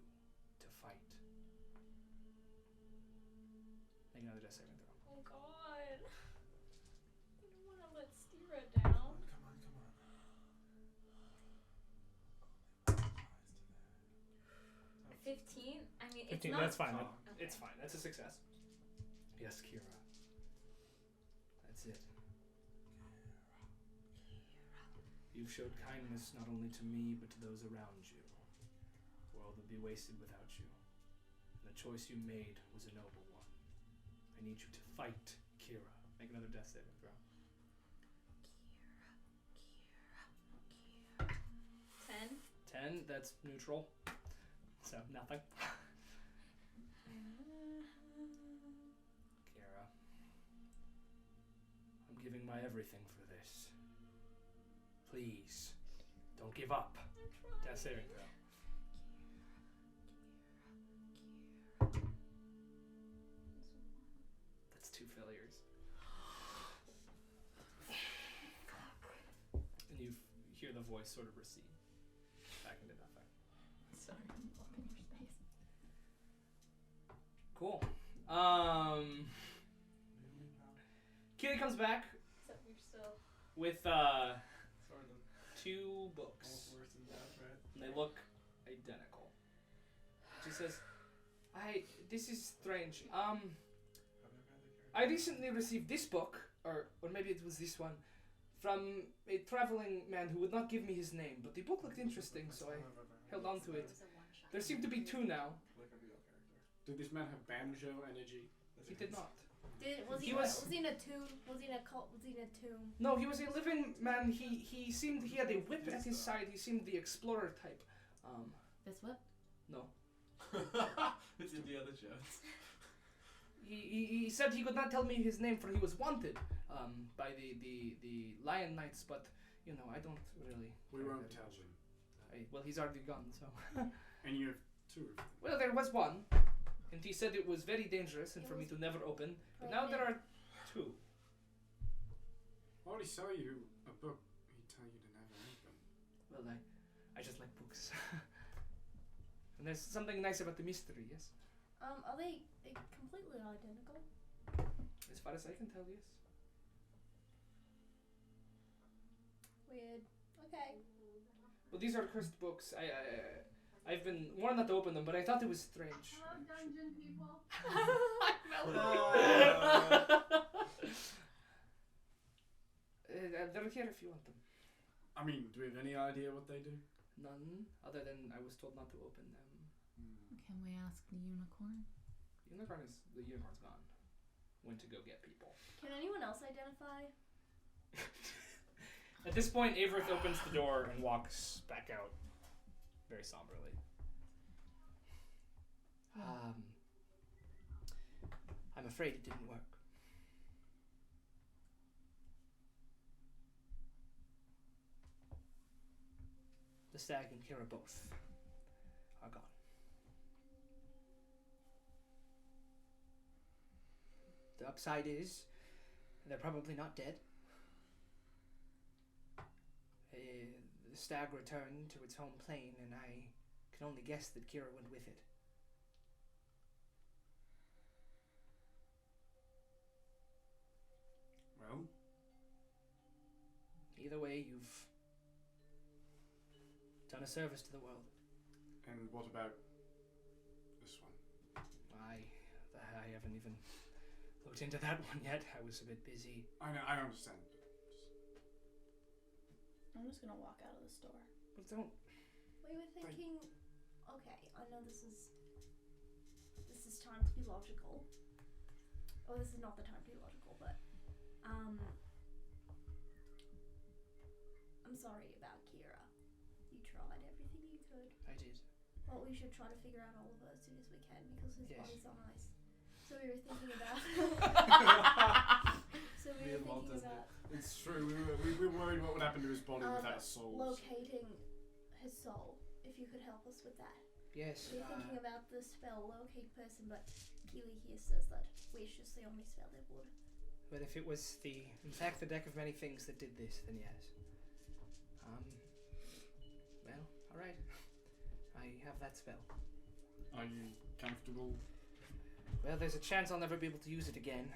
to fight. Make another death saving throw. Oh God. I don't want to let Stira down. Come on. Only one applies to that. 15? I mean, 15, it's not. that's fine. Oh, okay. It's fine. That's a success. Yes, Kira. That's it. You've showed kindness not only to me, but to those around you. The world would be wasted without you. And the choice you made was a noble one. I need you to fight Kira. Make another death saving throw. 10? 10, that's neutral. So, nothing. Kira. I'm giving my everything for this. Please, don't give up. Death saving throw. That's 2 failures. And you hear the voice sort of recede back into nothing. Sorry, I'm blocking your space. Cool. Keely comes back Except you're still. with Sort of. 2 books. Almost worse than death, right? And they look identical. She says, this is strange. Have you read the I recently received this book, or maybe it was this one, from a traveling man who would not give me his name, but the book looked interesting, so I held on to it. was a one-shot. There seem to be 2 now. Like a real character. Did this man have banjo energy? He did not. Was He he was- in a tomb? Was he in a cult? Was he in a tomb? No, he was a living man. He seemed, he had a whip at his side. He seemed the explorer type. This whip? No. It's Indiana Jones. He said he could not tell me his name for he was wanted by the Lion Knights, but you know I don't really. We care won't very tell much. him. Well, he's already gone, so. And you have 2 of them. Well, there was one, and he said it was very dangerous and It for me was to never open. But now there are 2. Why would he sell you a book he'd tell you to never open? Well, I just like books. And there's something nice about the mystery, yes. Are they completely identical? As far as I can tell, yes. Weird. Okay. Well, these are cursed books. I've been warned not to open them, but I thought it was strange. Hello, dungeon people. They're here if you want them. I mean, do we have any idea what they do? None, other than I was told not to open them. Can we ask the unicorn? The unicorn's gone. Went to go get people. Can anyone else identify? At this point, Averith opens the door and walks back out, very somberly. I'm afraid it didn't work. The stag and Kira both are gone. The upside is they're probably not dead. The stag returned to its home plane, and I can only guess that Kira went with it. Well, Either way, you've done a service to the world. and what about this one? I haven't even looked into that one yet. I was a bit busy. I know. I understand. I'm just gonna walk out of the store. But don't. We were thinking, okay, I know this is time to be logical. Oh, this is not the time to be logical, but I'm sorry about Kira. You tried everything you could. I did. Well, we should try to figure out Oliver as soon as we can because his Yes. body's on ice. So we were thinking about. So we were thinking about It's true. We were worried what would happen to his body without a soul. locating his soul. If you could help us with that. Yes. We were thinking about the spell locate person, but Keely here says that wish is the only spell that would. Well, if it was in fact, the deck of many things that did this, then yes. Well, alright. I have that spell. Are you comfortable? Well, there's a chance I'll never be able to use it again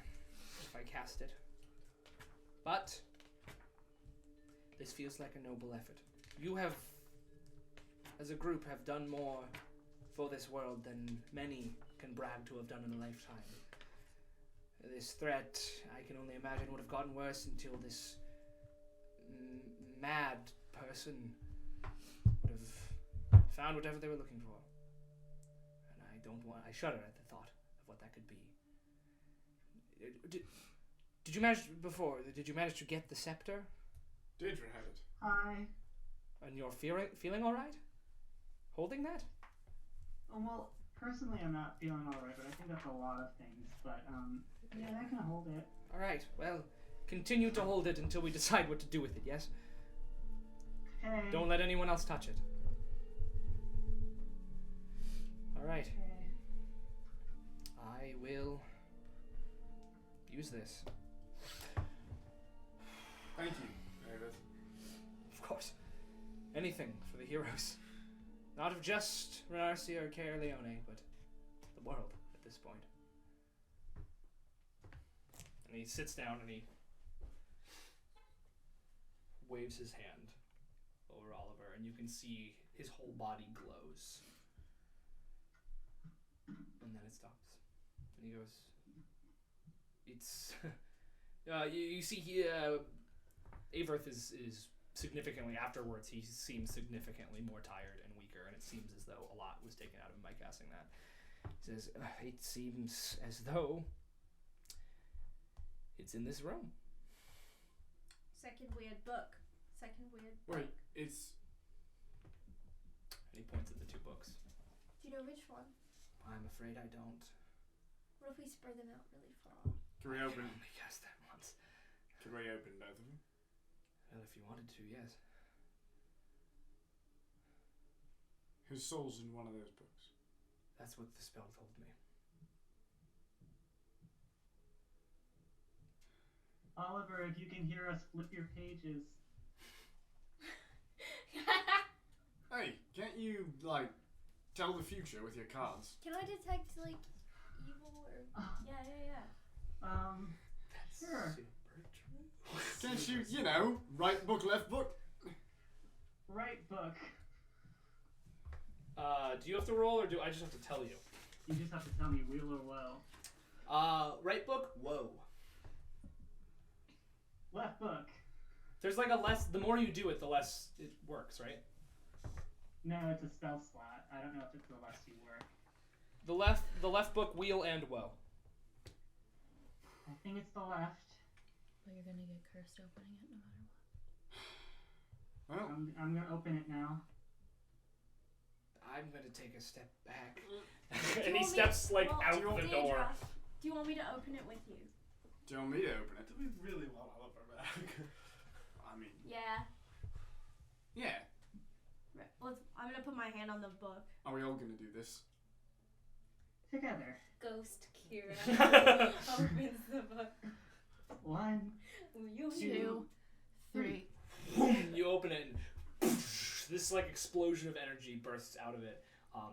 if I cast it. But this feels like a noble effort. You have, as a group, have done more for this world than many can brag to have done in a lifetime. This threat, I can only imagine, would have gotten worse until this mad person would have found whatever they were looking for. And I shudder at the thought of what that could be. Did you manage to get the scepter? Deidre had it. Hi. And you're feeling all right? Holding that? Oh, well, personally, I'm not feeling all right, but I think that's a lot of things. But yeah, I can hold it. All right. Well, continue to hold it until we decide what to do with it. Yes. Okay. Don't let anyone else touch it. All right. Okay. I will use this. Thank you, David. Of course. Anything for the heroes. Not of just Renarsia or Caer Leone, but the world at this point. And he sits down and he waves his hand over Oliver, and you can see his whole body glows. And then it stops. And he goes, it's... you see, Averth is significantly, afterwards, he seems significantly more tired and weaker, and it seems as though a lot was taken out of him by casting that. He says, it seems as though it's in this room. Second weird book. Wait, it's... And he points at the two books. Do you know which one? I'm afraid I don't. What if we spread them out really far? Can we open... I only cast that once. Can we open both of them? Well, if you wanted to, yes. His soul's in one of those books. That's what the spell told me. Oliver, if you can hear us, flip your pages. Hey, can't you, like, tell the future with your cards? Can I detect, like, evil or... Yeah. Sure. Super true. Can't you, right book, left book? Right book. Do you have to roll, or do I just have to tell you? You just have to tell me wheel or woe. Right book, whoa. Left book. There's like a less, the more you do it, the less it works, right? No, it's a spell slot. I don't know if it's the less you work. The left book, wheel and woe. I think it's the left. But you're gonna get cursed opening it no matter what. Well, I'm gonna open it now. I'm gonna take a step back. Do And you he want steps like well, out the door. Deirdre, do you want me to open it with you? do you want me to open it? Do we really want Oliver back? I mean, Yeah. yeah. I'm gonna put my hand on the book. Are we all gonna do this? Together. Ghost Kira opens the book. 1, You 2, 3. Boom, you open it and this like explosion of energy bursts out of it.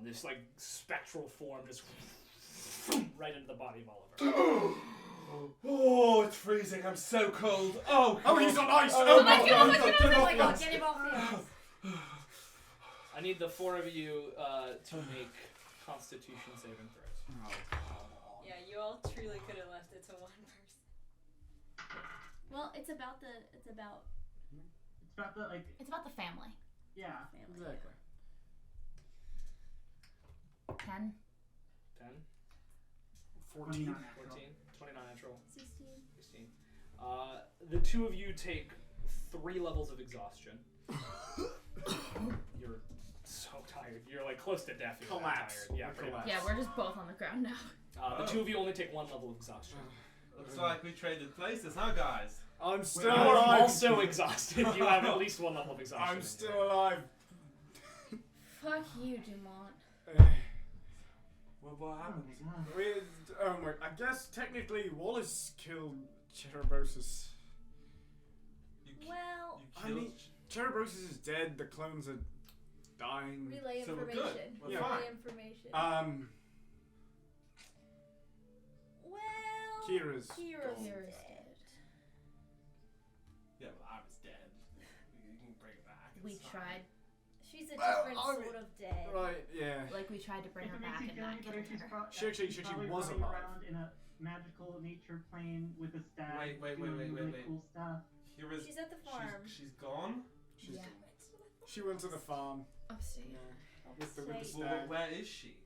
This like spectral form just right into the body of Oliver. Oh, it's freezing. I'm so cold. Oh, Oh, he's on ice! Oh, Oh, my my god! God. Oh my god, get him off the ice. I need the four of you to make Constitution saving throws. Oh, come on. Yeah, you all truly could have left it to one person. Well, it's about the It's about the like. It's about the family. Yeah. family. Exactly. 10. 10, 14. 29. 14, 29 natural, 16. 16. The two of you take 3 levels of exhaustion. You're so tired. You're like close to death. You're that Collapse. tired. Yeah, pretty Collapse. much. Yeah, we're just both on the ground now. The two of you only take 1 level of exhaustion. Looks like we traded places, huh, guys? I'm still You are alive. also exhausted. You have at least 1 level of exhaustion. I'm in still you. alive. Fuck you, Dumont. Well, what happened? I guess technically Wallace killed Cerebrosus. Well, I mean, Cerebrosus is dead. The clones are dying. relay So we're good. information. We're relay fine. information. Well, Kira's Kira's gone. Kira's dead. Yeah, well, I was dead. You can bring it back. We it's fine. tried. She's a Well, different I mean- sort of dead. Right, yeah. Like, we tried to bring her If it back makes and you feel not any get better, she's her. She probably was running alive. around in a magical nature plane with a staff. Wait, doing really cool stuff. Kira's, She's at the farm. she's gone? She's Yeah. She went to the farm. Upstate. Yeah. With the Upstate. Well, staff. where is she?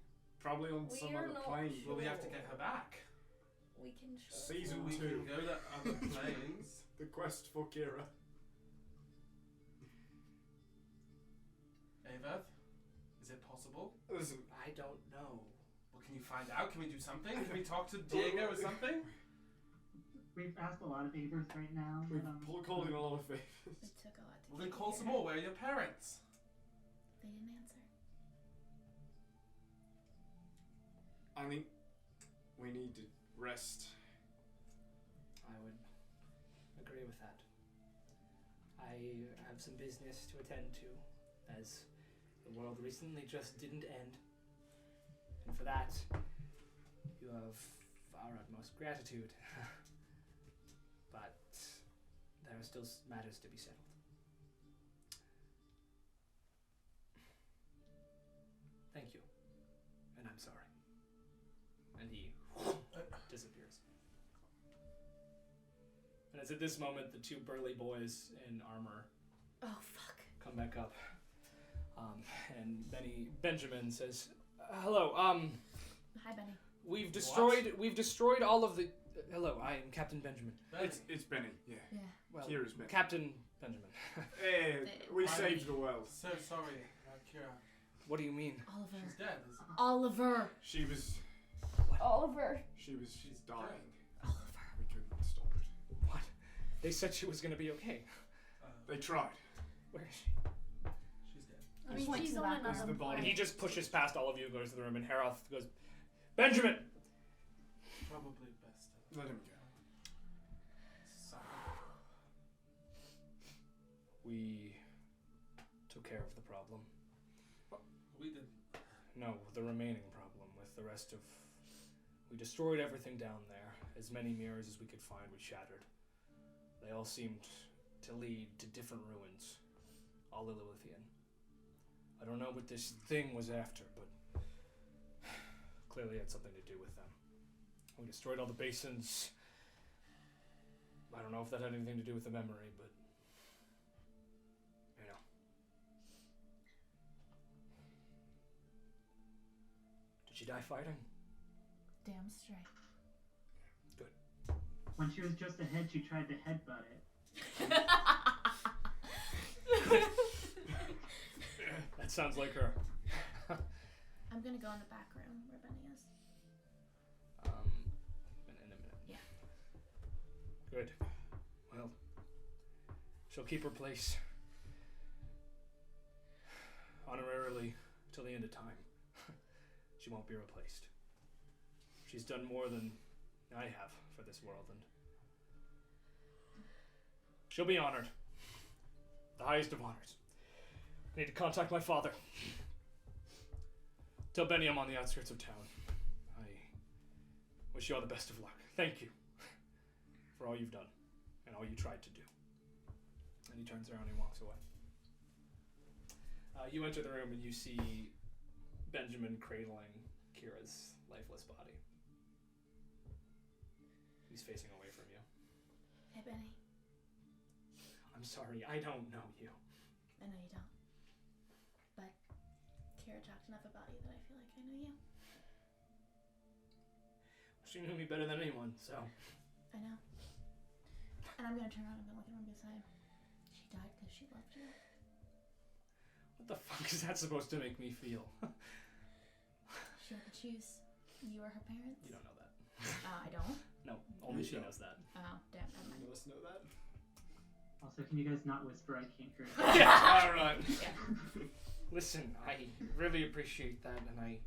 Probably on some We're other not plane. Well, we have to get her back. We can show Season We 2. can go to other planes. The quest for Kira. Ava, is it possible? Listen, I don't know. Well, can you find out? Can we do something? Can we talk to Diego or something? We've asked a lot of favors right now. we've but, called in a lot of favors. It took a lot to Well, then get call here. some more. Where are your parents? They didn't answer. I think we need to rest. I would agree with that. I have some business to attend to, as the world recently just didn't end. And for that, you have our utmost gratitude. But there are still matters to be settled. Thank you. And I'm sorry. And he disappears. And it's at this moment the 2 burly boys in armor Oh, fuck. come back up. And Benjamin says, "Hello. Hi, Benny. We've destroyed all of the. Hello, I am Captain Benjamin. It's Benny, yeah. Yeah. Well, Kira's Benny. Captain Benjamin. Hey, we I- saved the world. So sorry, Kira. What do you mean? Oliver. She's dead. Oliver. She was Oliver. she's dying. Oliver. We couldn't stop it. What? They said she was gonna be okay. They tried. Where is she? She's dead. I mean, Point she's to the on background. another This is the body. And planet. he just pushes past all of you, goes to the room, and Haroth goes, Benjamin. Probably best. Let him go. Sorry. We took care of the problem. We did. No, the remaining problem with the rest of. We destroyed everything down there. As many mirrors as we could find, we shattered. They all seemed to lead to different ruins, all Lilliputian. I don't know what this thing was after, but clearly it had something to do with them. We destroyed all the basins. I don't know if that had anything to do with the memory, but you know. Did she die fighting? Damn straight. when she was just ahead, she tried to headbutt it. That sounds like her. I'm gonna go in the back room where Benny is. In a minute. Yeah. Good. Well, she'll keep her place honorarily till the end of time. She won't be replaced. She's done more than I have for this world, and she'll be honored. The highest of honors. I need to contact my father. Tell Benny I'm on the outskirts of town. I wish you all the best of luck. Thank you for all you've done and all you tried to do. And he turns around and walks away. You enter the room and you see Benjamin cradling Kira's lifeless body. He's facing away from you. Hey, Benny. I'm sorry, I don't know you. I know you don't. But Kira talked enough about you that I feel like I know you. She knew me better than anyone, so. I know. And I'm gonna turn around and I'm gonna look at him beside. She died because she loved you. What the fuck is that supposed to make me feel? She had to choose. You or her parents? You don't know that. I don't. No, only she knows that. Oh, damn. Never mind. None of us know that. Also, can you guys not whisper? I can't hear. Yeah, alright. Yeah. Listen, I really appreciate that, and I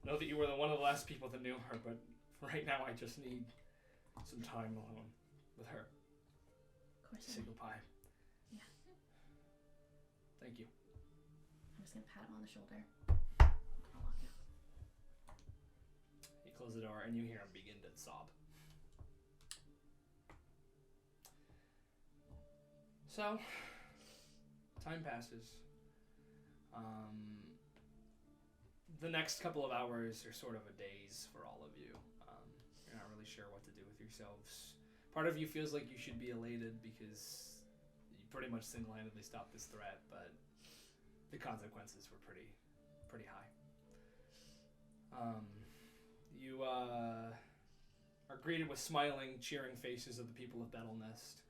know that you were one of the last people that knew her, but right now I just need some time alone with her. Of course. Say goodbye. Yeah. Thank you. I'm just gonna pat him on the shoulder. I'll walk out. You close the door, and you hear him begin to sob. So, time passes. The next couple of hours are sort of a daze for all of you. You're not really sure what to do with yourselves. Part of you feels like you should be elated because you pretty much single-handedly stopped this threat, but the consequences were pretty high. You are greeted with smiling, cheering faces of the people of Battle Nest.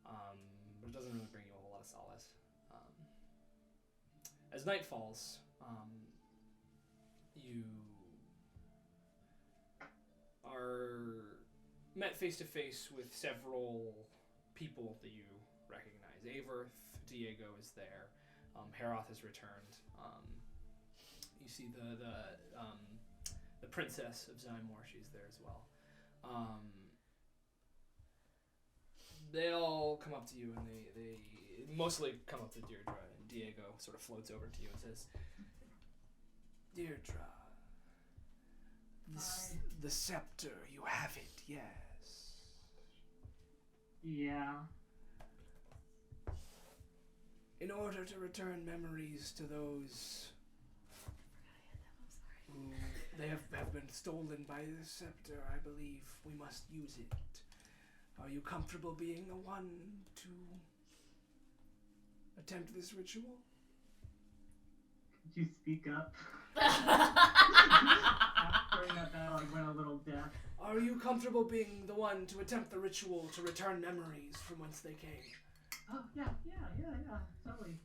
But it doesn't really bring you a whole lot of solace. As night falls, you are met face to face with several people that you recognize. Averth, Diego is there. Heroth has returned. You see the princess of Zymor, she's there as well. They all come up to you, and they mostly come up to Deirdre, and Diego sort of floats over to you and says, Deirdre, the scepter, you have it, yes. Yeah. In order to return memories to those who they have been stolen by the scepter, I believe we must use it. Are you comfortable being the one to attempt this ritual? Could you speak up? After that battle, I went a little deaf. Are you comfortable being the one to attempt the ritual to return memories from whence they came? Oh, yeah, totally.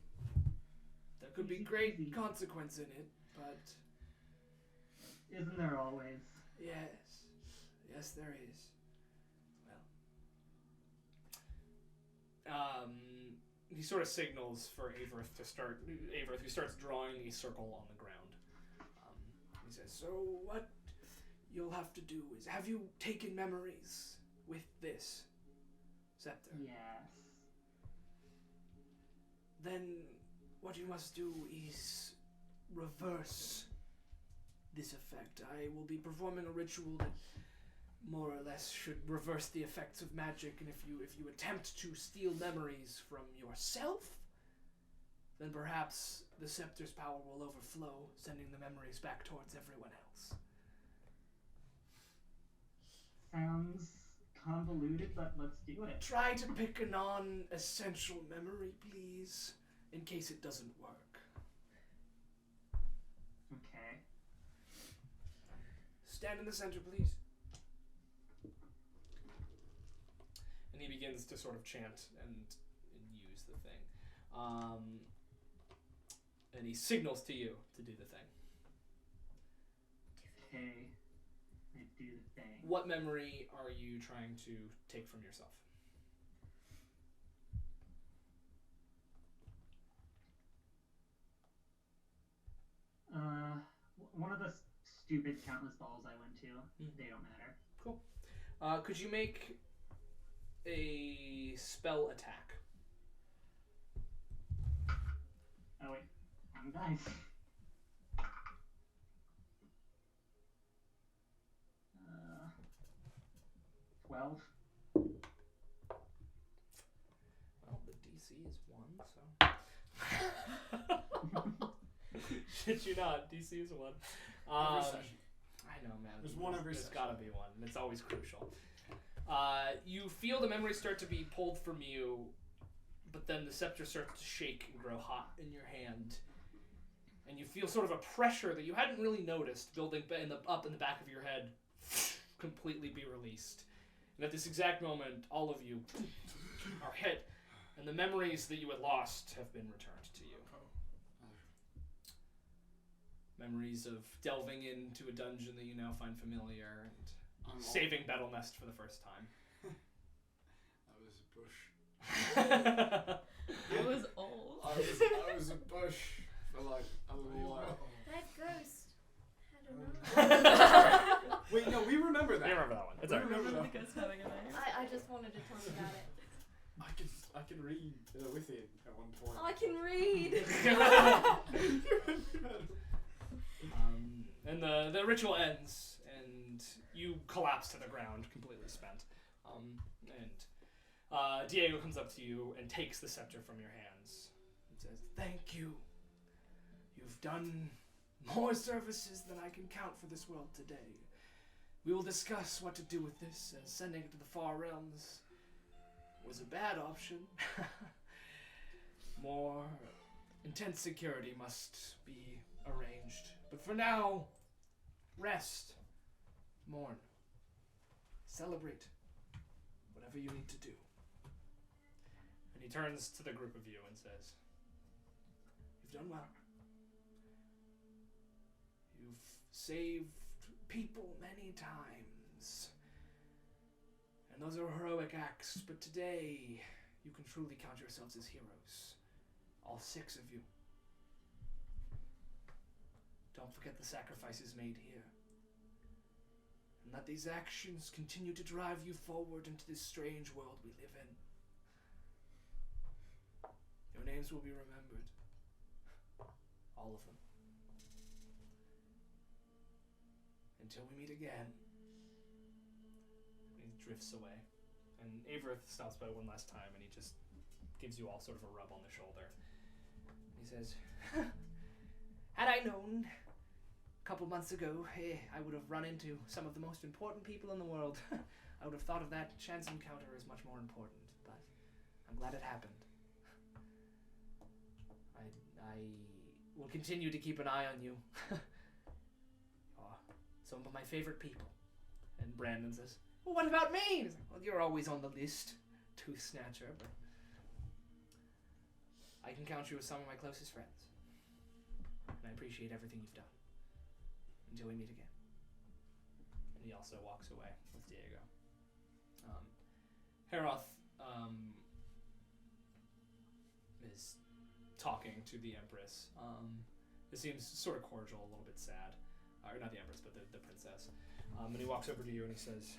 There could be Easy great peasy. consequence in it, but Isn't there always? yes, there is. Well, he sort of signals for Averth to start. Averth, who starts drawing a circle on the ground. He says, "So what you'll have to do is, have you taken memories with this scepter? Yes. Then what you must do is reverse this effect. I will be performing a ritual that more or less should reverse the effects of magic, and if you attempt to steal memories from yourself, then perhaps the scepter's power will overflow, sending the memories back towards everyone else." Sounds convoluted, but let's do it. Try to pick a non-essential memory, please, in case it doesn't work. Okay. Stand in the center, please. And he begins to sort of chant and use the thing. And he signals to you to do the thing. Okay. I do the thing. What memory are you trying to take from yourself? One of the stupid countless balls I went to. They don't matter. Cool. Could you make a spell attack? Oh wait, I'm dice. 12. Well, the DC is 1, so. Shit you not, DC is 1. Every session. I know, man. There's one every There's session. gotta be one, and it's always crucial. You feel the memories start to be pulled from you, but then the scepter starts to shake and grow hot in your hand. And you feel sort of a pressure that you hadn't really noticed building up in the back of your head completely be released. And at this exact moment, all of you are hit, and the memories that you had lost have been returned to you. Memories of delving into a dungeon that you now find familiar, and saving Battlenest for the first time. That was a bush. It was old. I was a bush for like a little while. That ghost had a name. Wait, no, we remember that. I remember that one. It's We alright. remember Remember that. the ghost having a name? I just wanted to talk about it. I can read with it at one point. I can read. And the ritual ends, and you collapse to the ground, completely spent. And Diego comes up to you and takes the scepter from your hands and says, "Thank you. You've done more services than I can count for this world today. We will discuss what to do with this, as sending it to the far realms was a bad option. More intense security must be arranged. But for now, rest, mourn, celebrate, whatever you need to do." And he turns to the group of you and says, "You've done well. You've saved people many times. And those are heroic acts, but today you can truly count yourselves as heroes. All 6 of you. Don't forget the sacrifices made here. And let these actions continue to drive you forward into this strange world we live in. Your names will be remembered. All of them. Until we meet again." And he drifts away. And Averith stops by one last time, and he just gives you all sort of a rub on the shoulder. He says, "Had I known a couple months ago, I would have run into some of the most important people in the world. I would have thought of that chance encounter as much more important, but I'm glad it happened. I will continue to keep an eye on you. Some of my favorite people." And Brandon says, "Well, what about me?" He's like, "Well, you're always on the list, Tooth Snatcher, but I can count you as some of my closest friends. And I appreciate everything you've done. Until we meet again." And he also walks away with Diego. Heroth is talking to the Empress. It seems sort of cordial, a little bit sad. Or not the Empress, but the princess. And he walks over to you and he says,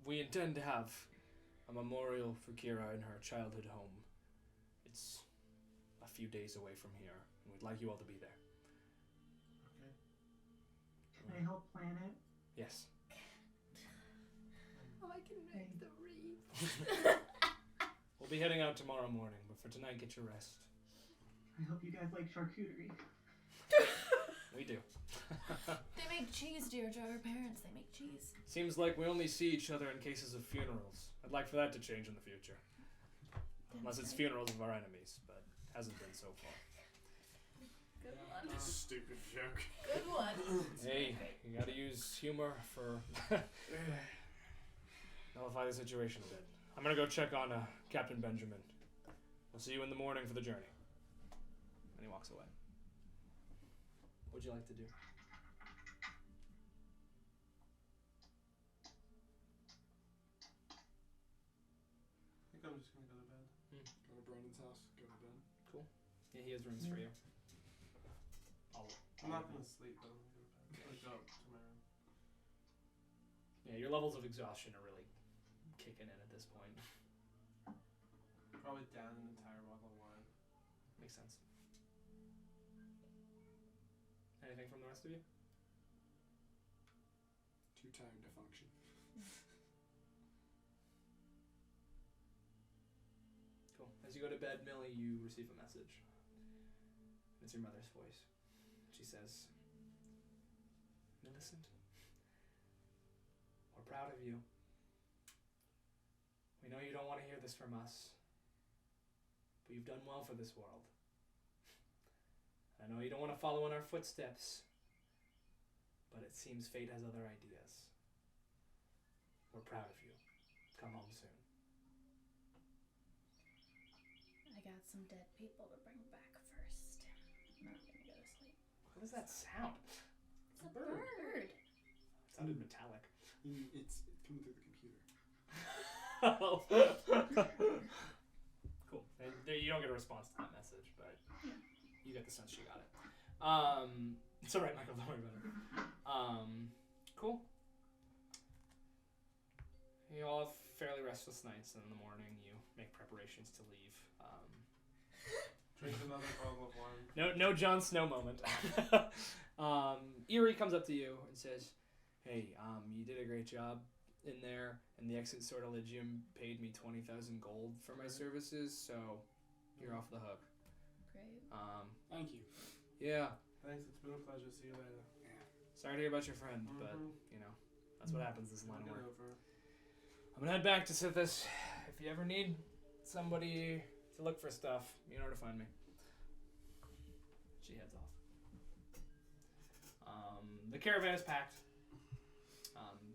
"We intend to have a memorial for Kira in her childhood home. It's a few days away from here, and we'd like you all to be there." Okay. Can I help plan it? Yes. I can make the wreath. We'll be heading out tomorrow morning, but for tonight, get your rest. I hope you guys like charcuterie. We do. They make cheese, dear Joe. Our parents, they make cheese. Seems like we only see each other in cases of funerals. I'd like for that to change in the future. Unless it's funerals of our enemies, but hasn't been so far. Good one. Stupid joke. Good one. Hey, you gotta use humor for nullify the situation a bit. I'm gonna go check on Captain Benjamin. We'll see you in the morning for the journey. And he walks away. What'd you like to do? I think I'm just gonna go to bed. Go to Brandon's house, go to bed. Yeah, he has rooms for you. I'm not gonna sleep, but I'm gonna go to bed. Like, go up to my room. Yeah, your levels of exhaustion are really kicking in at this point. Probably down an entire bottle of wine. Makes sense. Anything from the rest of you? Too tired to function. Cool. As you go to bed, Millie, you receive a message. It's your mother's voice. She says, "Millicent, or We're proud of you. We know you don't want to hear this from us, but you've done well for this world. I know you don't want to follow in our footsteps, but it seems fate has other ideas. We're proud of you. Come home soon. I got some dead people to bring back first. I'm not gonna go to sleep. What does that sound? It's a bird. It sounded metallic. It's coming through the computer. Cool. And you don't get a response to that message, but you get the sense she got it. It's alright, Michael. Don't worry about it. Cool. You all have fairly restless nights, and in the morning you make preparations to leave. Drink another bottle of wine. No Jon Snow moment. Eerie comes up to you and says, "Hey, you did a great job in there, and the Exit Sword of Legium paid me 20,000 gold for my services, so you're off the hook." Great. Thank you. Yeah. Thanks, it's been a pleasure. See you later. Sorry to hear about your friend, but Mhm. you know that's what happens. This line of Get work. over. I'm gonna head back to Sithis. If you ever need somebody to look for stuff, you know where to find me. She heads off. The caravan is packed.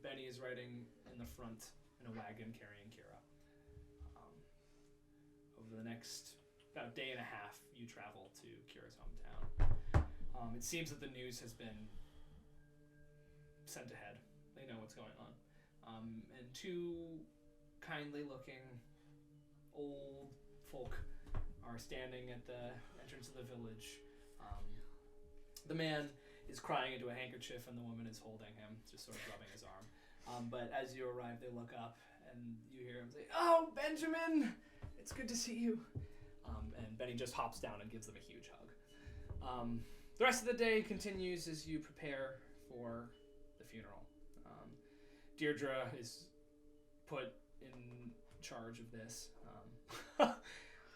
Benny is riding in the front in a wagon carrying Kira. Over the next about day and a half, you travel to Kira's hometown. It seems that the news has been sent ahead. They know what's going on. And two kindly-looking old folk are standing at the entrance of the village. The man is crying into a handkerchief, and the woman is holding him, just sort of rubbing his arm. But as you arrive, they look up, and you hear him say, "Oh, Benjamin! It's good to see you." And Benny just hops down and gives them a huge hug. The rest of the day continues as you prepare for the funeral. Deirdre is put in charge of this,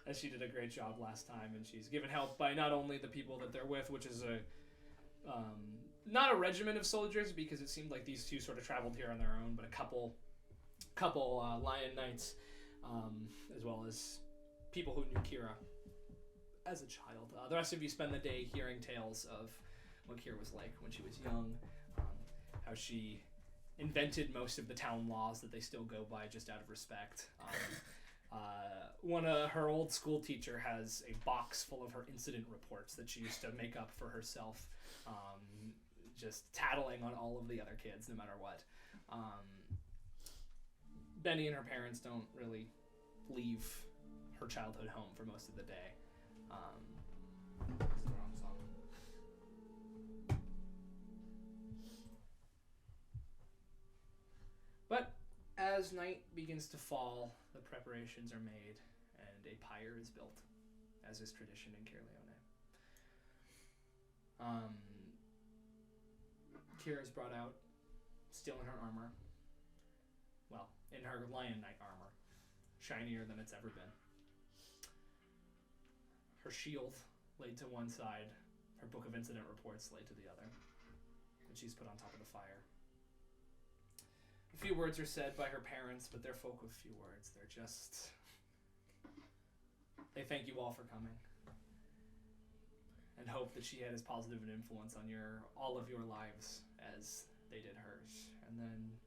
as she did a great job last time, and she's given help by not only the people that they're with, which is not a regiment of soldiers, because it seemed like these two sort of traveled here on their own, but a couple Lion Knights, as well as people who knew Kira as a child. The rest of you spend the day hearing tales of what Kira was like when she was young, how she invented most of the town laws that they still go by just out of respect. Her old school teacher has a box full of her incident reports that she used to make up for herself, just tattling on all of the other kids no matter what. Benny and her parents don't really leave her childhood home for most of the day. This is the wrong song. But as night begins to fall, the preparations are made and a pyre is built, as is tradition in Caerleone. Kira's brought out, still in her armor. Well, in her Lion Knight armor, shinier than it's ever been. Her shield laid to one side, her book of incident reports laid to the other, and she's put on top of the fire. A few words are said by her parents, but they're folk with few words. They're just... They thank you all for coming, and hope that she had as positive an influence on all of your lives as they did hers. And then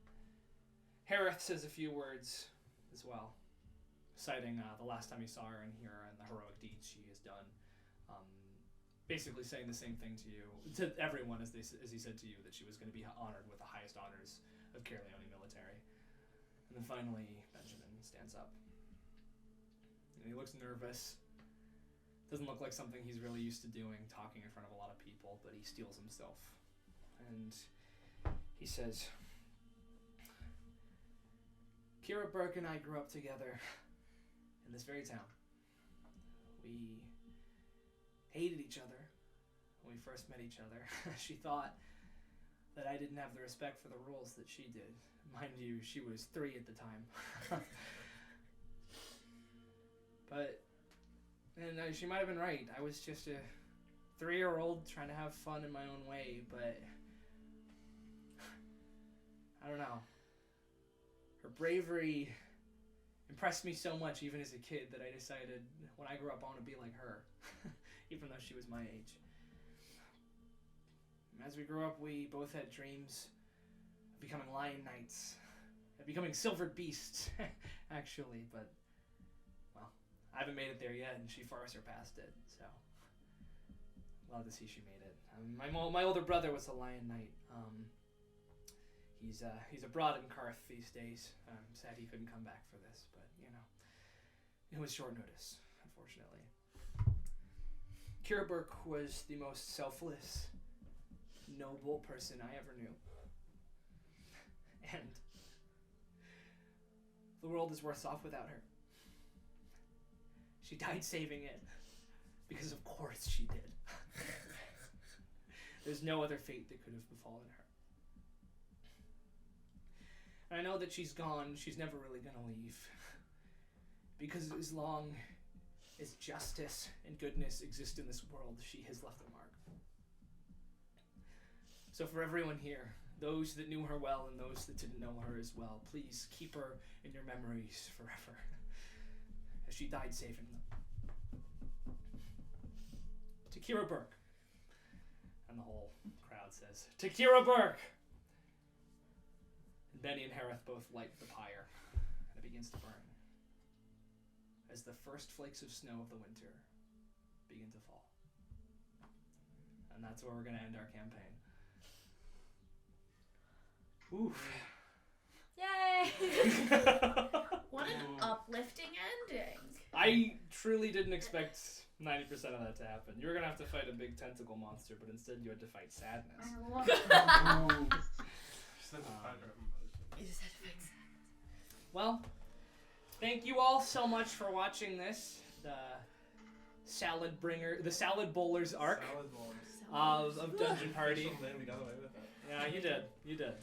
Harith says a few words as well, citing the last time he saw her in here and the heroic deeds she has done. Basically saying the same thing to everyone as he said to you, that she was going to be honored with the highest honors of Caerleone military. And then finally, Benjamin stands up. And he looks nervous. Doesn't look like something he's really used to doing, talking in front of a lot of people, but he steels himself. And he says, "Kira Burke and I grew up together in this very town. We hated each other when we first met each other. She thought that I didn't have the respect for the rules that she did. Mind you, she was 3 at the time. And she might have been right. I was just a 3-year-old trying to have fun in my own way, but I don't know. her bravery impressed me so much even as a kid that I decided when I grew up I want to be like her, even though she was my age. As we grew up, we both had dreams of becoming lion knights, of becoming silvered beasts, actually, but, well, I haven't made it there yet, and she far surpassed it, so glad to see she made it. My older brother was a lion knight. He's abroad in Karth these days. I'm sad he couldn't come back for this, but, you know, it was short notice, unfortunately. Kira Burke was the most selfless, noble person I ever knew. And the world is worse off without her. She died saving it, because of course she did. There's no other fate that could have befallen her. And I know that she's gone, she's never really gonna leave. Because as long as justice and goodness exist in this world, she has left a mark. So for everyone here, those that knew her well and those that didn't know her as well, please keep her in your memories forever, as she died saving them. To Kira Burke. And the whole crowd says, to Kira Burke! And Benny and Harith both light the pyre, and it begins to burn, as the first flakes of snow of the winter begin to fall. And that's where we're going to end our campaign. Oof. Yay! What an uplifting ending. I truly didn't expect 90% of that to happen. You were going to have to fight a big tentacle monster, but instead you had to fight sadness. I love it. You just had to fix it. Well, thank you all so much for watching this. The salad bowlers arc Salad bowlers. of Dungeon Party. Official name, we got away with it. Yeah, you did.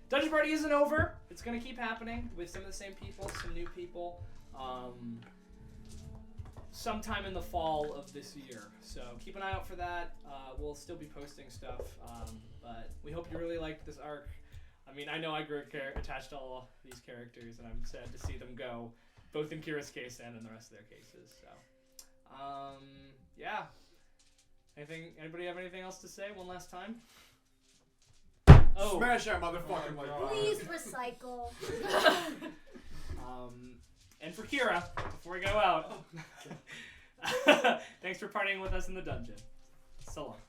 Dungeon Party isn't over. It's gonna keep happening with some of the same people, some new people. Sometime in the fall of this year. So keep an eye out for that. We'll still be posting stuff, but we hope you really liked this arc. I mean, I know I grew attached to all these characters, and I'm sad to see them go, both in Kira's case and in the rest of their cases. So, yeah. Anybody have anything else to say? One last time. Oh. Smash that motherfucking like button. Please recycle. And for Kira, before we go out, thanks for partying with us in the dungeon. So long.